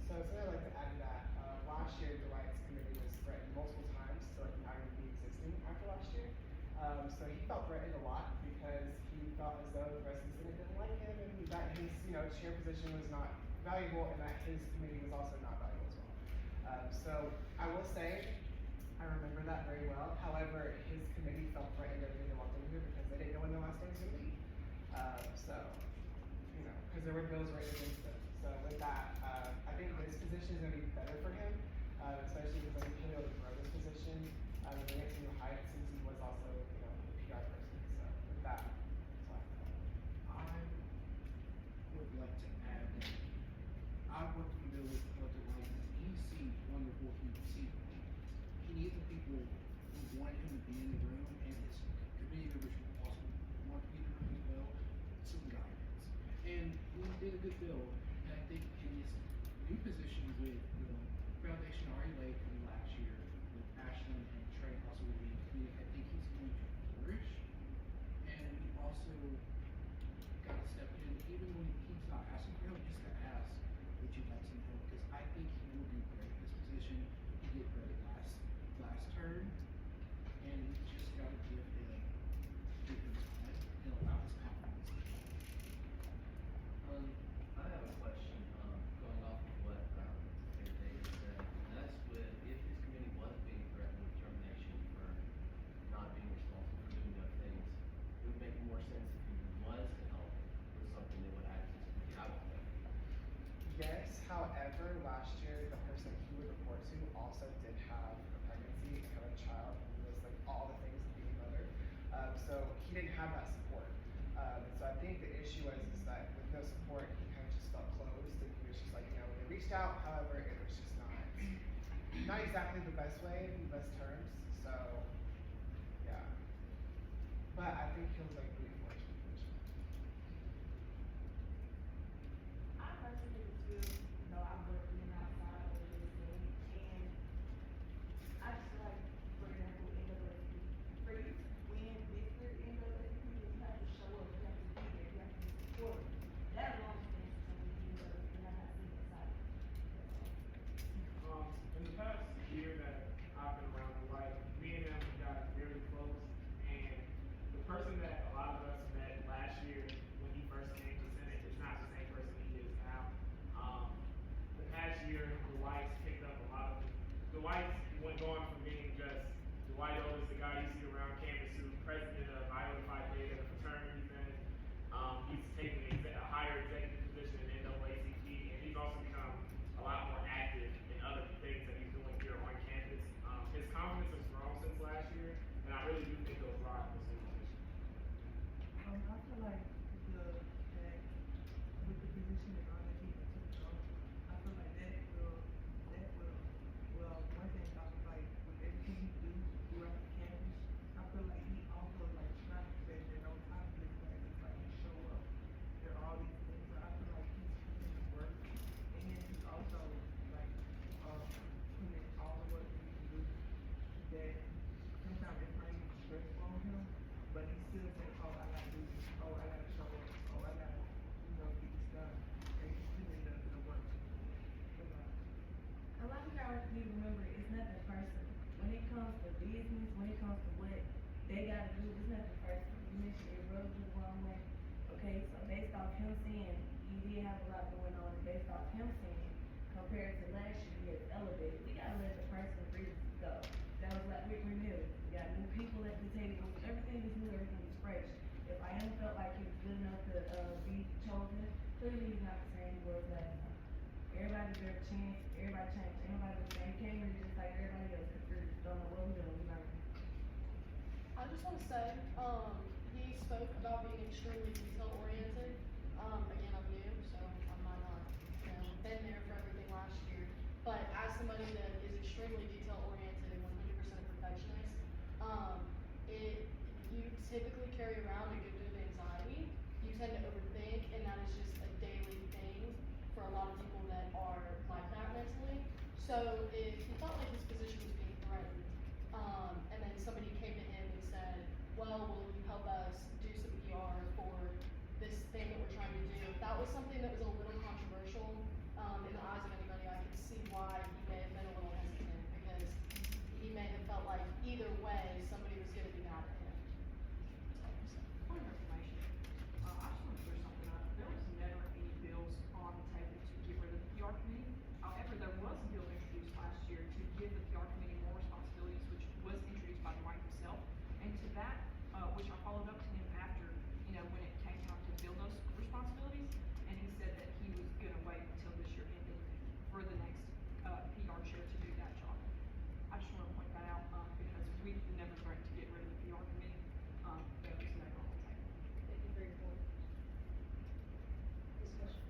So something I'd like to add to that, last year the rights committee was threatened multiple times to like not even be existing after last year. So he felt threatened a lot because he felt as though the rest of the Senate didn't like him and that his, chair position was not valuable and that his committee was also not valuable as well. So I will say, I remember that very well. However, his committee felt threatened every day they walked in here because they didn't know when the last day was going to be. So, because there were bills raised against him. So with that, I think this position is going to be better for him, especially because I think he'll be able to grow this position and bring it to new heights since he was also, the PR person. So with that, that's all I have. I would like to add that I worked in the middle of the right. He seemed wonderful. He needed the people who wanted him to be in the room, and his committee members who also wanted to be in the room as well, some guidance. And we did a good bill, and I think in his new position with the foundation already laid from last year with Ashlyn and Trey also with the committee, I think he's going to flourish. And we also got to step in, even when he's not asking for help, just to ask, would you like some help? Because I think he will be great in this position. He did great last term, and we just got to give him time and allow his confidence to come. I have a question, going off of what, Mayor Davis said, and that's with, if his committee was being threatened with termination for not being responsible for doing other things, it would make more sense if he was to help with something that would actually get out of it. Yes, however, last year the person he would report to also did have a pregnancy and had a child and was like all the things of being a mother. So he didn't have that support. So I think the issue is that with no support, he kind of just felt closed and he was just like, they reached out, however, it was just not exactly the best way, the best terms. So yeah. But I think he'll like really flourish in the position. I personally feel, I've worked in and outside of this thing, and I just feel like, for example, NAACP, for you to win district NAACP, you have to show up, you have to be there, you have to be supportive. That alone stands for something, and I'm not seeing inside. In the past year that I've been around the light, me and them got very close, and the person that a lot of us met last year when he first came to Senate is not the same person he is now. The past year, the Whites picked up a lot of the Whites went going from being just Dwight Otis, the guy you see around campus, who president of Iota Phi Beta, the fraternity thing. He's taken a higher executive position in NAACP, and he's also become a lot more active in other things that he's doing here on campus. His confidence has grown since last year, and I really do think he'll thrive in this new position. I feel like that with the position that Ronnie Keaton took on, I feel like that will, one thing I feel like with everything he do throughout the campus, I feel like he also like trying to say that on top of his classes, like he show up, there are all these things, so I feel like he's putting in work, and he's also like, putting in all the work that he can do, that sometimes it might be stressful on him, but he still says, oh, I gotta do this, oh, I gotta show up, oh, I gotta, get this done, and he's putting in the work. A lot of y'all need to remember, it's not the person. When it comes to business, when it comes to what they gotta do, it's not the person. You mentioned it rubbed you the wrong way. Okay, so based off him saying he did have a lot going on, and based off him saying, compared to last year, he has elevated, we gotta let the person breathe go. That was like Rick Renewed. We got new people at the table, everything is new, everything is fresh. If I hadn't felt like he was good enough to be chosen, clearly he's not the same he was last time. Everybody deserves a chance, everybody changed, everybody was saying, he came here just like everybody else, cause we don't know what we're doing, we learning. I just want to say, he spoke about being extremely detail oriented. Again, I'm new, so I'm So if he felt like his position was being threatened, and then somebody came to him and said, well, will you help us do some PR for this thing that we're trying to do? If that was something that was a little controversial, in the eyes of anybody, I could see why he may have been a little hesitant, because he may have felt like either way, somebody was gonna be mad at him. That's all I'm saying. Point of information, I just want to clear something up. There was never any bills on the table to get rid of the PR committee. However, there was a bill introduced last year to give the PR committee more responsibilities, which was introduced by Dwight himself. And to that, which I followed up to him after, when it came time to fill those responsibilities, and he said that he was gonna wait until this year ended for the next, PR chair to do that job. I just wanna point that out, because we never threatened to get rid of the PR committee, that was never on the table. Thank you for your point. Discussion.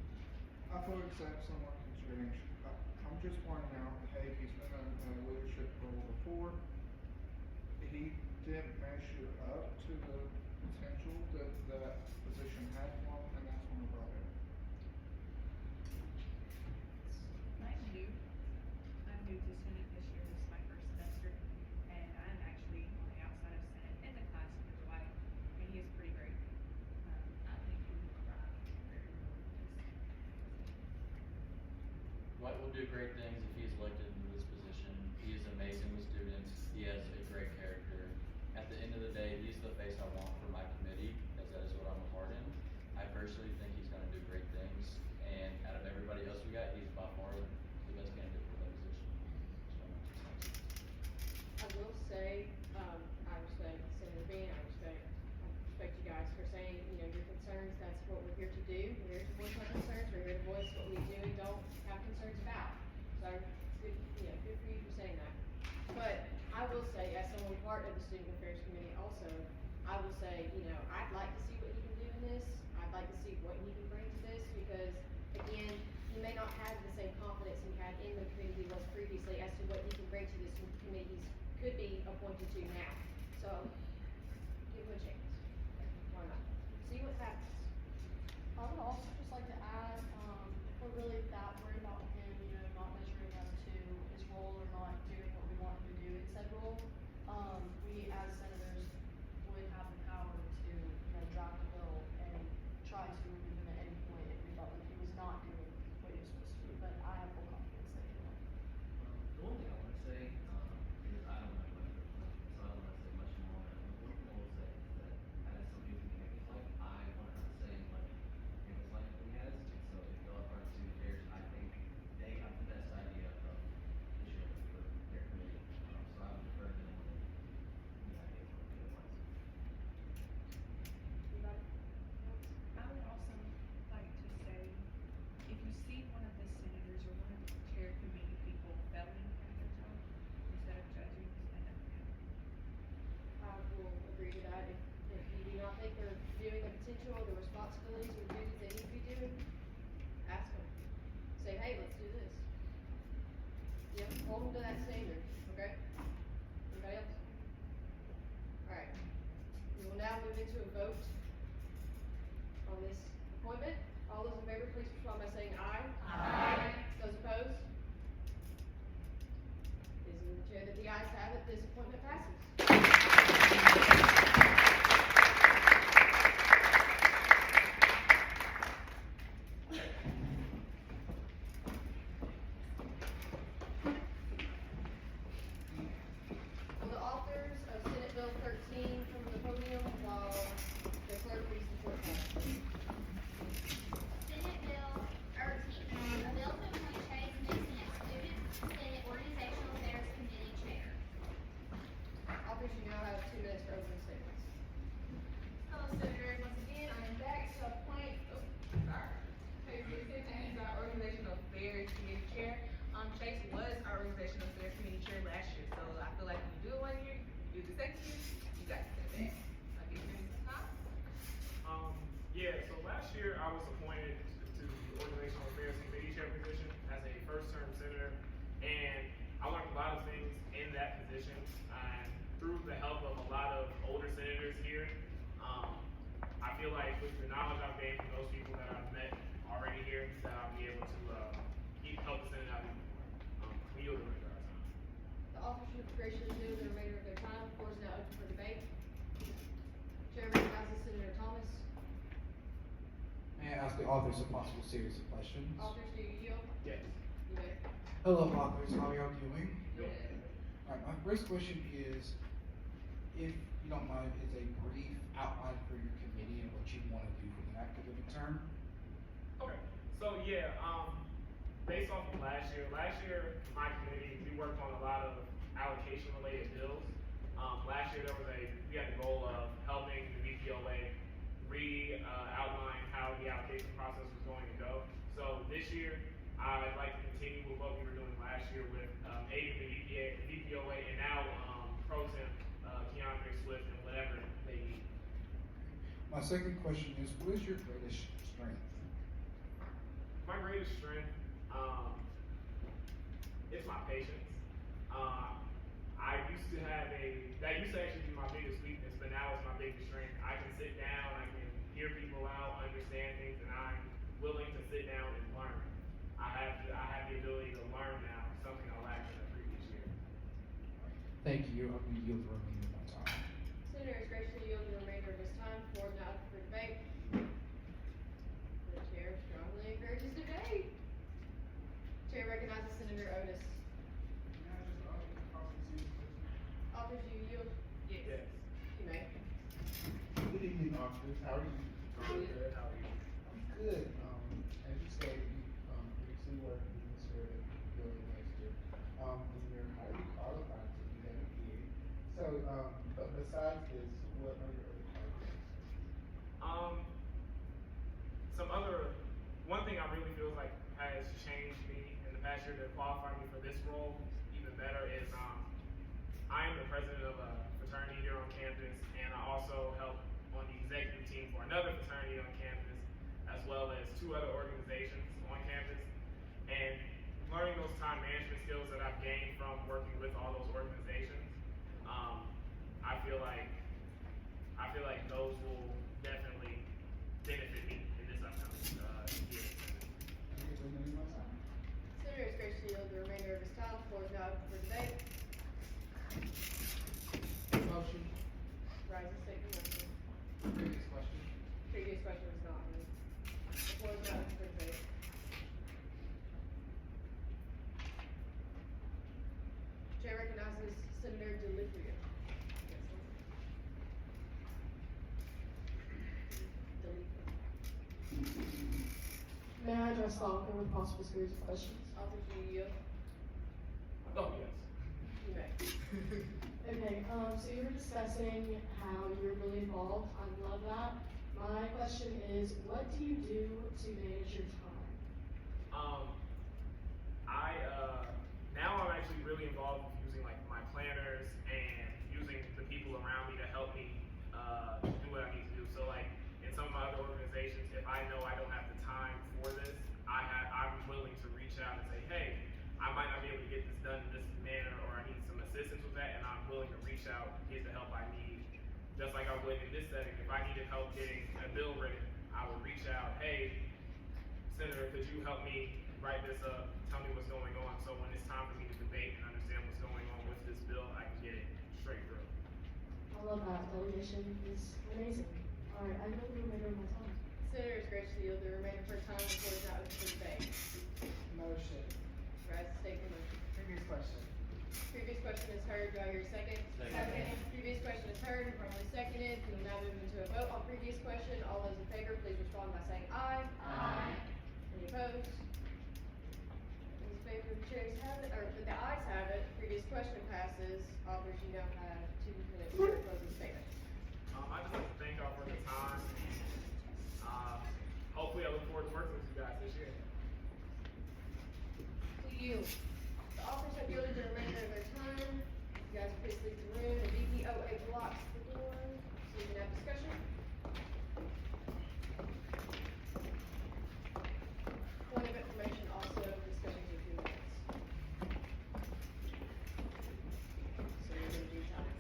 I fully accept someone consideration. I'm just pointing out, hey, he's been in a leadership role before. He didn't measure up to the potential that that position had for him, and that's when we brought it. I'm new. I'm new to Senate this year. This is my first semester, and I'm actually on the outside of Senate in the class with Dwight, and he is pretty great. I think he will thrive very well with this position. Dwight will do great things if he's elected into this position. He is amazing with students. He has a great character. At the end of the day, he's the face I want for my committee, because that is what I'm a part in. I personally think he's gonna do great things, and out of everybody else we got, he's by far the best candidate for that position. I will say, I respect Senator Bean, I respect you guys for saying, your concerns, that's what we're here to do. We're here to voice our concerns, we're here to voice what we do and don't have concerns about. So, it's good, good for you for saying that. But I will say, as someone part of the Student Affairs Committee also, I will say, I'd like to see what he can do in this. I'd like to see what he can bring to this, because again, he may not have the same confidence he had in the committee he was previously as to what he can bring to this committee he could be appointed to now. So, give him a chance. Why not? See what happens. I would also just like to add, if we're really that worried about him, not measuring up to his role or not doing what we want him to do in said role, we as senators would have the power to, draft a bill and try to remove him at any point if we felt like he was not doing what he was supposed to do, but I have full confidence that he will. The one thing I want to say, is I don't have much of a so I don't want to say much more on that. But one thing I will say is that as somebody who campus life, I want to not say much campus life that he has. graciously yield the remainder of their time. The floor is now open for debate. Chair recognizes Senator Thomas. May I ask the authors a possible series of questions? Authors, do you yield? Yes. You may. Hello, authors. How are y'all doing? Good. Alright, my first question is, if you don't mind, is a brief outline for your committee and what you want to do for the academic term. Okay, so yeah, based off of last year, my committee, we worked on a lot of allocation related bills. Last year we had the goal of helping the VPOA outline how the allocation process was going to go. So this year, I'd like to continue with what we were doing last year with aiding the VPOA and now Pro Temp Keandre Swift and whatever they need. My second question is, what is your greatest strength? My greatest strength is my patience. That used to actually be my biggest weakness, but now it's my biggest strength. I can sit down, I can hear people out, understand things, and I'm willing to sit down and learn. I have the ability to learn now, something I lacked in the previous year. Thank you. I'm going to yield the remainder of my time. Senator is graciously yielding the remainder of his time. The floor is now open for debate. The chair strongly encourages debate. Chair recognizes Senator Otis. Authors, do you yield? Yes. You may. Good evening, officers. How are you? Good. How are you? I'm good. As you said, you previously worked in this area building last year. And you're highly qualified to do that again. So, but besides this, what are your other qualifications? One thing I really feel like has changed me in the past year to qualify me for this role even better is I am the president of a fraternity here on campus, and I also help on the executive team for another fraternity on campus, as well as 2 other organizations on campus. And learning those time management skills that I've gained from working with all those organizations, I feel like those will definitely benefit me in this upcoming year. Senator is graciously yield the remainder of his time. The floor is now open for debate. Motion. Rise and state your motion. Previous question. Previous question was not me. The floor is now open for debate. Chair recognizes Senator DeLiprio. May I address the author with possible series of questions? Authors, do you yield? Oh, yes. You may. Okay, so you were discussing how you're really involved. I love that. My question is, what do you do to manage your time? Now I'm actually really involved with using like my planners and using the people around me to help me do what I need to do. So like in some of my other organizations, if I know I don't have the time for this, I'm willing to reach out and say, hey, I might not be able to get this done in this manner, or I need some assistance with that, and I'm willing to reach out, get the help I need. Just like I would in this setting, if I needed help getting a bill written, I would reach out, hey, Senator, could you help me write this up, tell me what's going on, so when it's time for me to debate and understand what's going on with this bill, I can get it straight through. I love that. Delegation is amazing. Alright, I know the remainder of my time. Senator is graciously yield the remainder of her time. The floor is now open for debate. Motion. Rise and state your motion. Previous question. Previous question is heard. Do I hear a second? Second. Previous question is heard and properly seconded. We will now move into a vote on previous question. All those in favor, please respond by saying aye. Aye. Any opposed? Those in favor, the chairs have it, or the ayes have it. Previous question passes. Authors, you now have 2 minutes for a closing statement. I'd just like to thank y'all for the time. Hopefully I look forward to working with you guys this year. To you. The authors have yielded the remainder of their time. You guys please leave the room. The VPOA blocks the door so we can have discussion. Point of information also, discussions in 2 minutes. So you're gonna do time.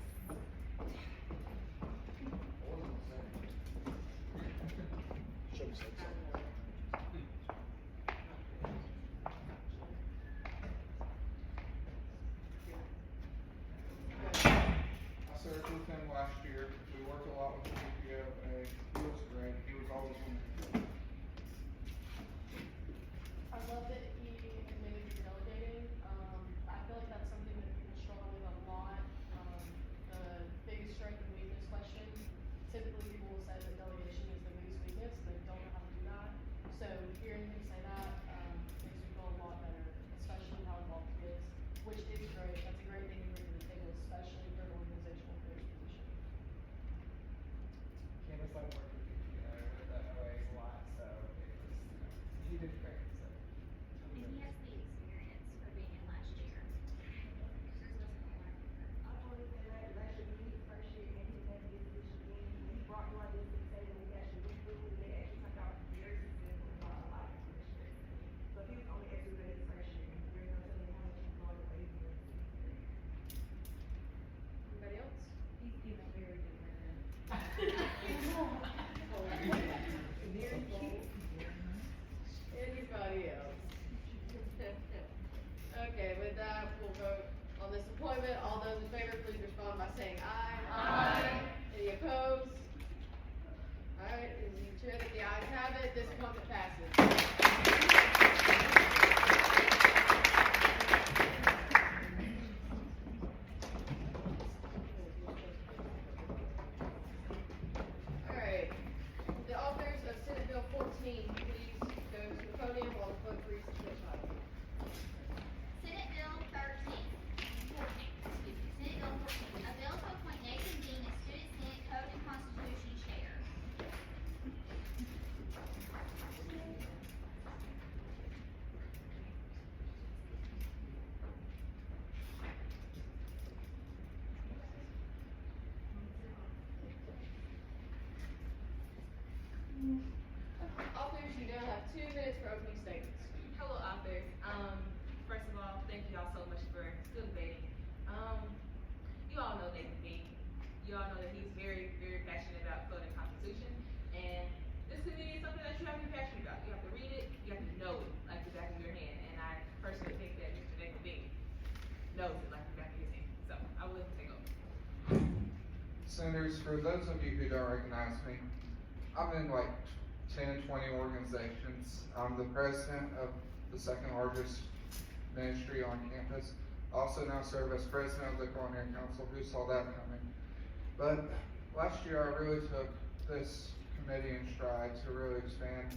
Senators, for those of you who don't recognize me, I'm in like 10, 20 organizations. I'm the president of the second largest ministry on campus. I also now serve as president of the Culinary Council. Who saw that coming? But last year I really took this committee in stride to really expand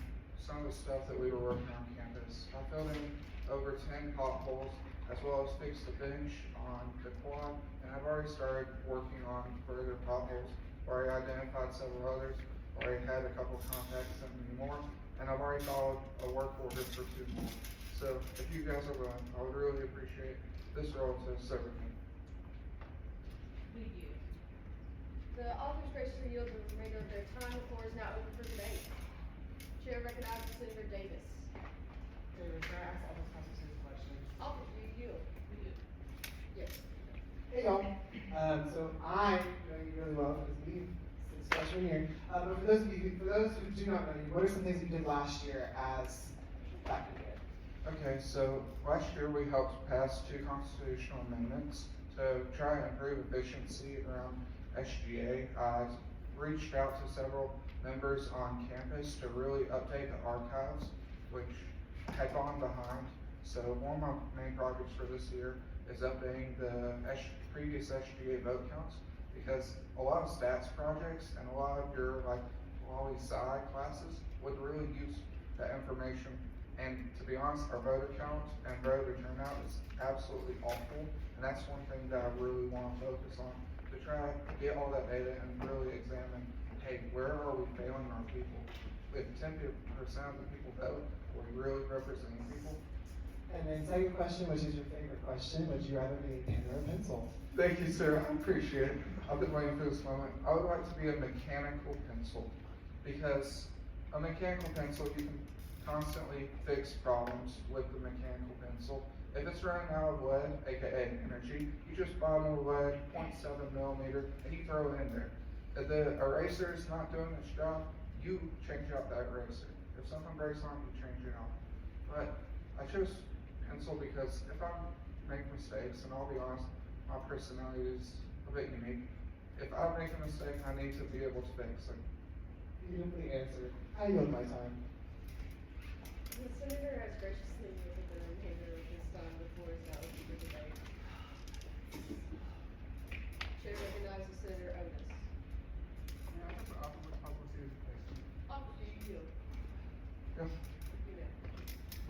some of the stuff that we were working on campus. I filled in over 10 potholes, as well as fixed the bench on the quad, and I've already started working on further potholes. Already identified several others, already had a couple contacts and more, and I've already followed a work order for 2 more. So if you guys are willing, I would really appreciate this role to serve with me. The authors graciously yield the remainder of their time. The floor is now open for debate. Chair recognizes Senator Davis. Can I ask all those types of questions? Authors, do you yield? Yes. Hey y'all. So I know you really well because we since freshman year. But for those who do not know you, what are some things you did last year as faculty here? Okay, so last year we helped pass 2 constitutional amendments to try and improve efficiency around SGA. I reached out to several members on campus to really update the archives, which had gone behind. So one of my main projects for this year is updating the previous SGA vote counts, because a lot of stats projects and a lot of your like poli-sci classes would really use that information. And to be honest, our voter count and voter turnout is absolutely awful, and that's one thing that I really want to focus on, to try to get all that data and really examine, hey, where are we failing our people? If 10% of the people vote, are we really representing people? And then second question, which is your favorite question, would you rather be a pen or a pencil? Thank you, sir. I appreciate it. I've been waiting for this moment. I would like to be a mechanical pencil, because a mechanical pencil, you can constantly fix problems with the mechanical pencil. If it's running out of lead, aka energy, you just buy more lead, 0.7 millimeter, and you throw it in there. If the eraser is not doing its job, you change out that eraser. If something breaks on it, you change it out. But I chose pencil because if I make mistakes, and I'll be honest, my personality is a bit unique. If I make a mistake, I need to be able to fix it. Beautifully answered. I yield my time. The senator has graciously yielded the remainder of his time. The floor is now open for debate. Chair recognizes Senator Otis. May I ask the author which possible series of questions? Author, do you yield? Yes. You may.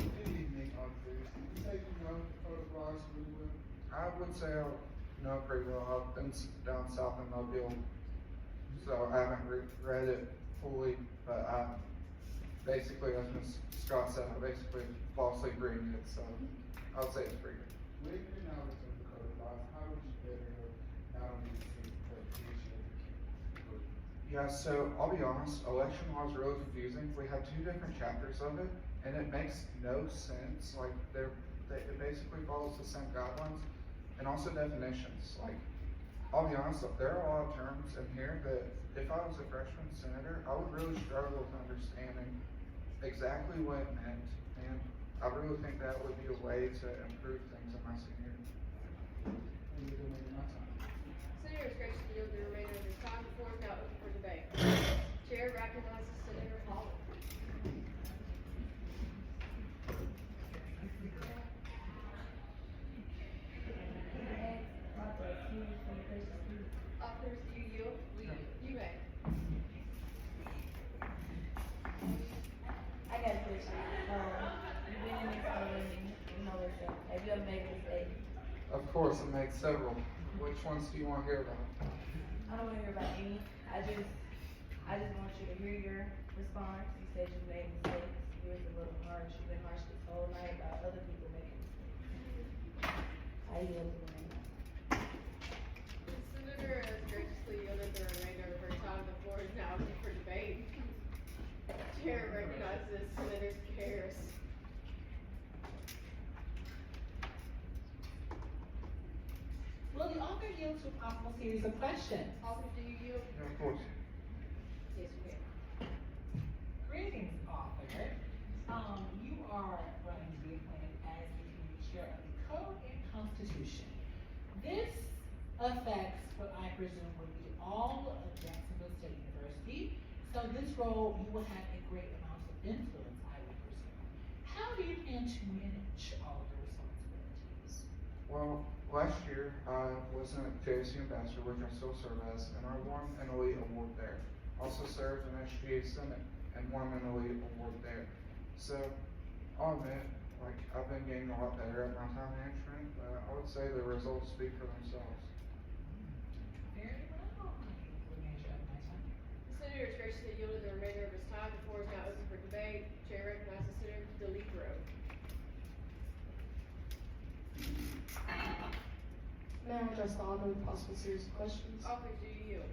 Good evening, officers. You say you know the protocols really well? I would say I know it pretty well. I've been down south in Mobile, so I haven't read it fully, but I basically, as Ms. Scott said, I basically fall asleep reading it, so I would say it's pretty good. With your knowledge of the protocols, how would you better not only see but initiate the book? Yeah, so I'll be honest, election law is really confusing. We have 2 different chapters of it, and it makes no sense. Like, it basically follows the same guidelines, and also definitions. Like, I'll be honest, there are a lot of terms in here that if I was a freshman senator, I would really struggle with understanding exactly what it meant, and I really think that would be a way to improve things in my senior year. Senator is graciously yielded the remainder of his time. The floor is now open for debate. Chair recognizes Senator Holland. Authors, do you yield? You may. I got a question. You've been in this you know yourself. Have you ever made a mistake? Of course, I made several. Which ones do you want to hear about? I don't want to hear about any. I just want you to hear your response. You said you made mistakes. You was a little harsh. You've been harsh this whole night about other people making mistakes. I yield to the man. The senator has graciously yielded the remainder of her time. The floor is now open for debate. Chair recognizes Senator Harris. Will the author yield to a possible series of questions? Author, do you yield? Yeah, of course. Yes, you may. Greetings, author. You are running to be appointed as the committee chair of the Code and Constitution. This affects what I presume would be all of Jacksonville State University. So this role, you will have a great amount of influence, I would presume. How do you plan to manage all of your responsibilities? Well, last year I was an JSC ambassador, which I still serve as, and I won an elite award there. Also served in SGA Senate and won an elite award there. So I'll admit, like, I've been getting a lot better at my time management, but I would say the results speak for themselves. Very well. Let me measure up my time. The senator has graciously yielded the remainder of his time. The floor is now open for debate. Chair recognizes Senator DeLibero. May I address the author with possible series of questions? Author, do you yield?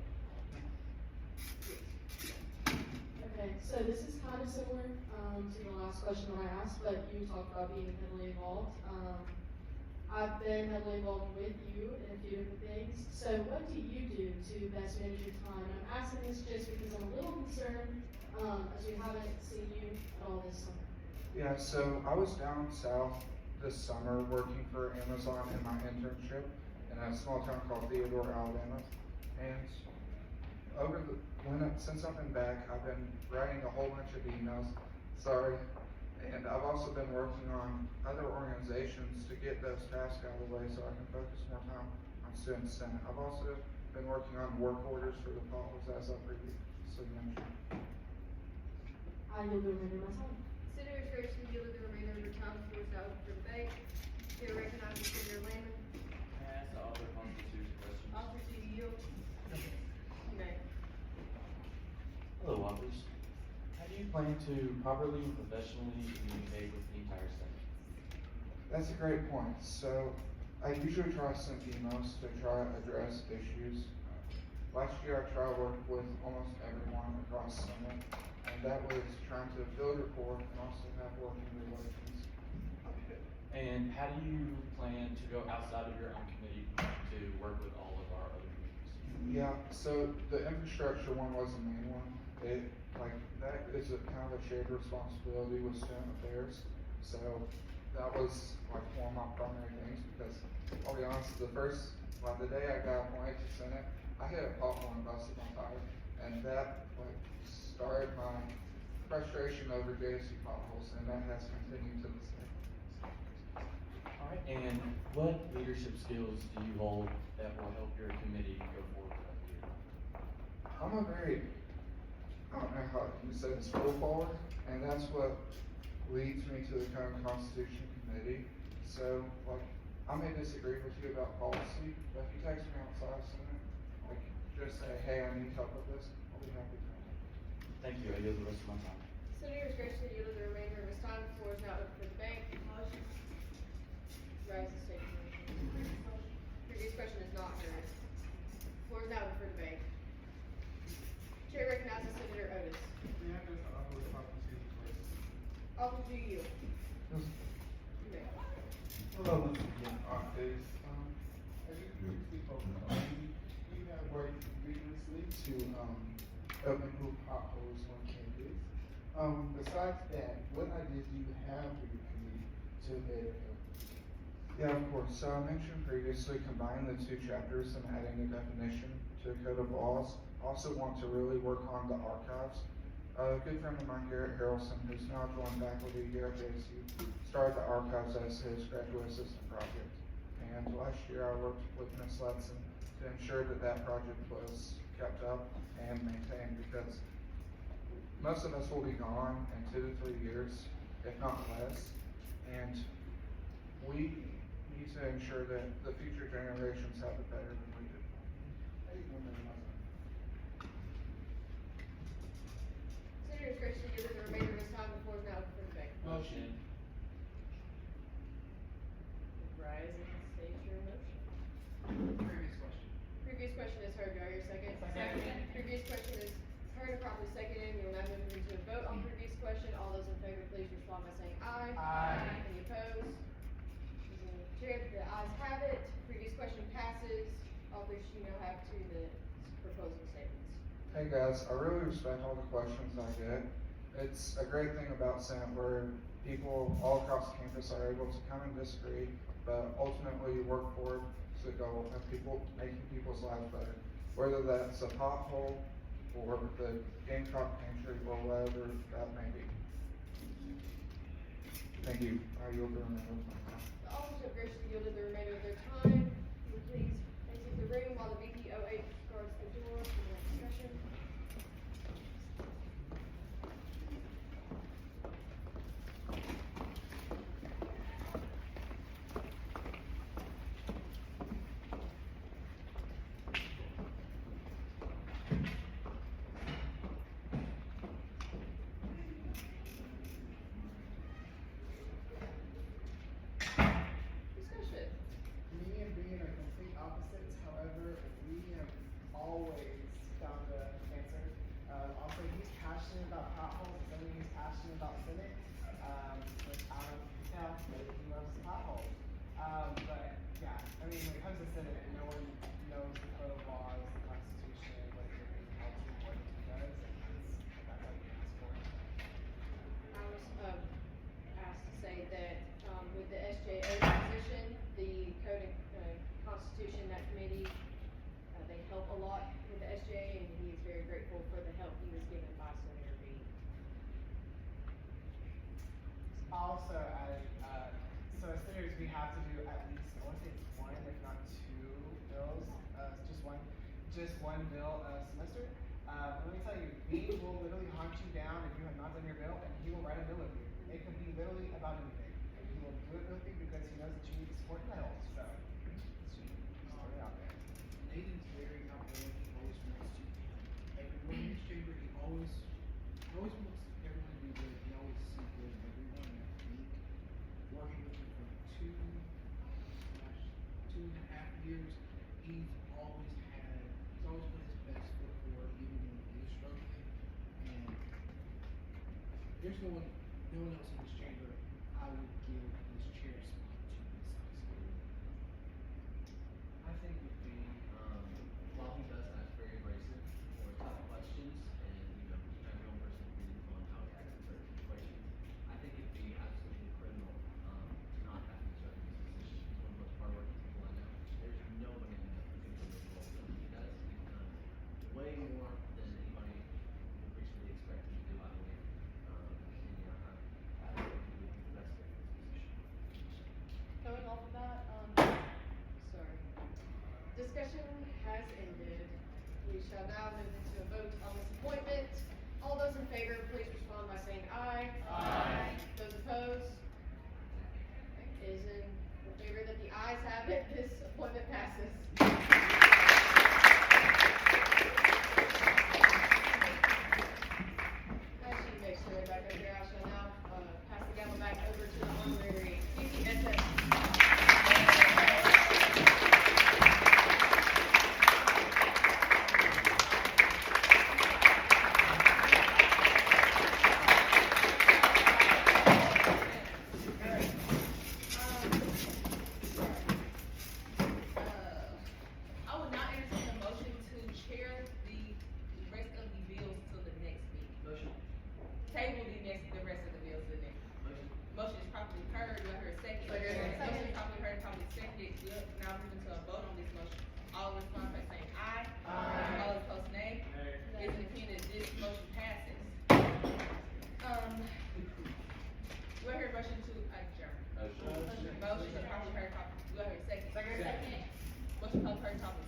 Okay, so this is kind of similar to the last question that I asked, but you talked about being heavily involved. I've been heavily involved with you in a few different things. So what do you do to best manage your time? And I'm asking this just because I'm a little concerned as we haven't seen you at all this summer. Yeah, so I was down south this summer working for Amazon in my internship in a small town called Theodore, Alabama. And since I've been back, I've been writing a whole bunch of emails. Sorry. And I've also been working on other organizations to get those tasks out of the way so I can focus more time on Student Senate. I've also been working on work orders for the polls, as I previously mentioned. I yield the remainder of my time. Senator has graciously yielded the remainder of your time. The floor is now open for debate. Chair recognizes Senator Landon. May I ask the author of constitution questions? Author, do you yield? You may. Hello, authors. How do you plan to properly and professionally communicate with the entire Senate? That's a great point. So I usually try to send emails to try to address issues. Last year I tried to work with almost everyone across Senate, and that was trying to build rapport and also have working relations. And how do you plan to go outside of your own committee to work with all of our other committees? Yeah, so the infrastructure one was the main one. That is a kind of a shared responsibility with student affairs. So that was like one of my primary things because I'll be honest, the day I got appointed to Senate, I hit a pothole and busted my tire. And that started my frustration over JSC potholes, and that has continued to this day. Alright, and what leadership skills do you hold that will help your committee go forward throughout the year? I don't know how you said this, full forward, and that's what leads me to the kind of Constitution Committee. So, I may disagree with you about policy, but if you text me outside of Senate, just say, hey, I need help with this, I'll be happy to help. Thank you, I yield the rest of my time. Senator has graciously yielded the remainder of his time. The floor is now open for debate. Motion. Rise and state your motion. Previous question is not heard. Floor is now open for debate. Chair recognizes Senator Otis. May I address the author of constitution first? Author, do you yield? You may. Hello, once again, authors. As you previously spoken of, we have worked rigorously to help improve potholes on campus. Besides that, what ideas do you have for your committee to better help? Yeah, of course. So I mentioned previously combining the two chapters and adding a definition to a code of laws. Also want to really work on the archives. A good friend of mine, Garrett Harrelson, who's now joined faculty here at JSU, started the archives as his graduate assistant project. And last year I worked with Ms. Letson to ensure that that project was kept up and maintained because most of us will be gone in 2 to 3 years, if not less. And we need to ensure that the future generations have it better than we did. Senator has graciously yielded the remainder of his time. The floor is now open for debate. Motion. Rise and state your motion. Previous question. Previous question is heard. Do I hear a second? Second. Previous question is heard and properly seconded. We will now move into a vote on previous question. All those in favor, please respond by saying aye. Aye. Any opposed? Chair, the ayes have it. Previous question passes. Authors, you now have the proposal statements. Hey guys, I really respect all the questions I get. It's a great thing about Senate where people all across campus are able to come and disagree, but ultimately work forward to the goal of making people's lives better. whether that's a pothole or the Gamecock pantry or whatever that may be. Thank you. I yield the remainder of my time. The officers have graciously yielded the remainder of their time. Will you please exit the room while the VPOH guards the door for more discussion? Discussion. Me and Bean are complete opposites, however, we have always found the answer. Also, he's passionate about potholes, and somebody he's passionate about Senate. Which I don't know if you can tell, but he loves his potholes. But yeah, I mean, when it comes to Senate, no one knows the code of laws, the Constitution, what you're being held to, what he does, and that's what he asks for. I was asked to say that with the SJO position, the code and constitution, that committee, they help a lot with the SJA, and he is very grateful for the help he was given by Senator B. Also, so as senators, we have to do at least, I want to say it's one, if not two bills, just one bill a semester. Let me tell you, he will literally hunt you down if you have not done your bill, and he will write a bill with you. It could be literally about anything, and he will do it with you because he knows that you need to support the health. So, just throw it out there. Nathan's very outgoing. He always wants to everyone in his chamber. He always wants everyone to do good. He always sees good in everyone. And I think working with him for 2.5 years, he's always put his best foot forward, even when he is struggling. And there's no one else in this chamber I would give this chair spot to besides him. I think with being, while he does ask very abrasive or tough questions, and each and every one person agrees on how he acts in certain situations, I think it'd be absolutely criminal to not have him serve in this position. He's one of the most hardworking people I know. There's nobody I know who can do this role that he does. He's done way more than anybody would reasonably expect him to do, I believe. And yeah, I think he would be the best fit for this position. Going off of that, Sorry. Discussion has ended. We shall now move into a vote on this appointment. All those in favor, please respond by saying aye. Aye. Those opposed? It is in favor that the ayes have it, this appointment passes. As she makes her way back over here, I shall now pass the gavel back over to the honorary PPSS. I would not entertain a motion to chair the rest of the bills till the next meeting. Motion. Table the rest of the bills to the next. Motion. Motion is properly heard, do I hear a second? Second. Motion is properly heard, properly seconded, we'll now move into a vote on this motion. All respond by saying aye. Aye. All opposed, nay. It is indicated that this motion passes. Do I hear a motion to adjourn? Motion. Motion is properly heard, do I hear a second? Second. Motion properly heard, properly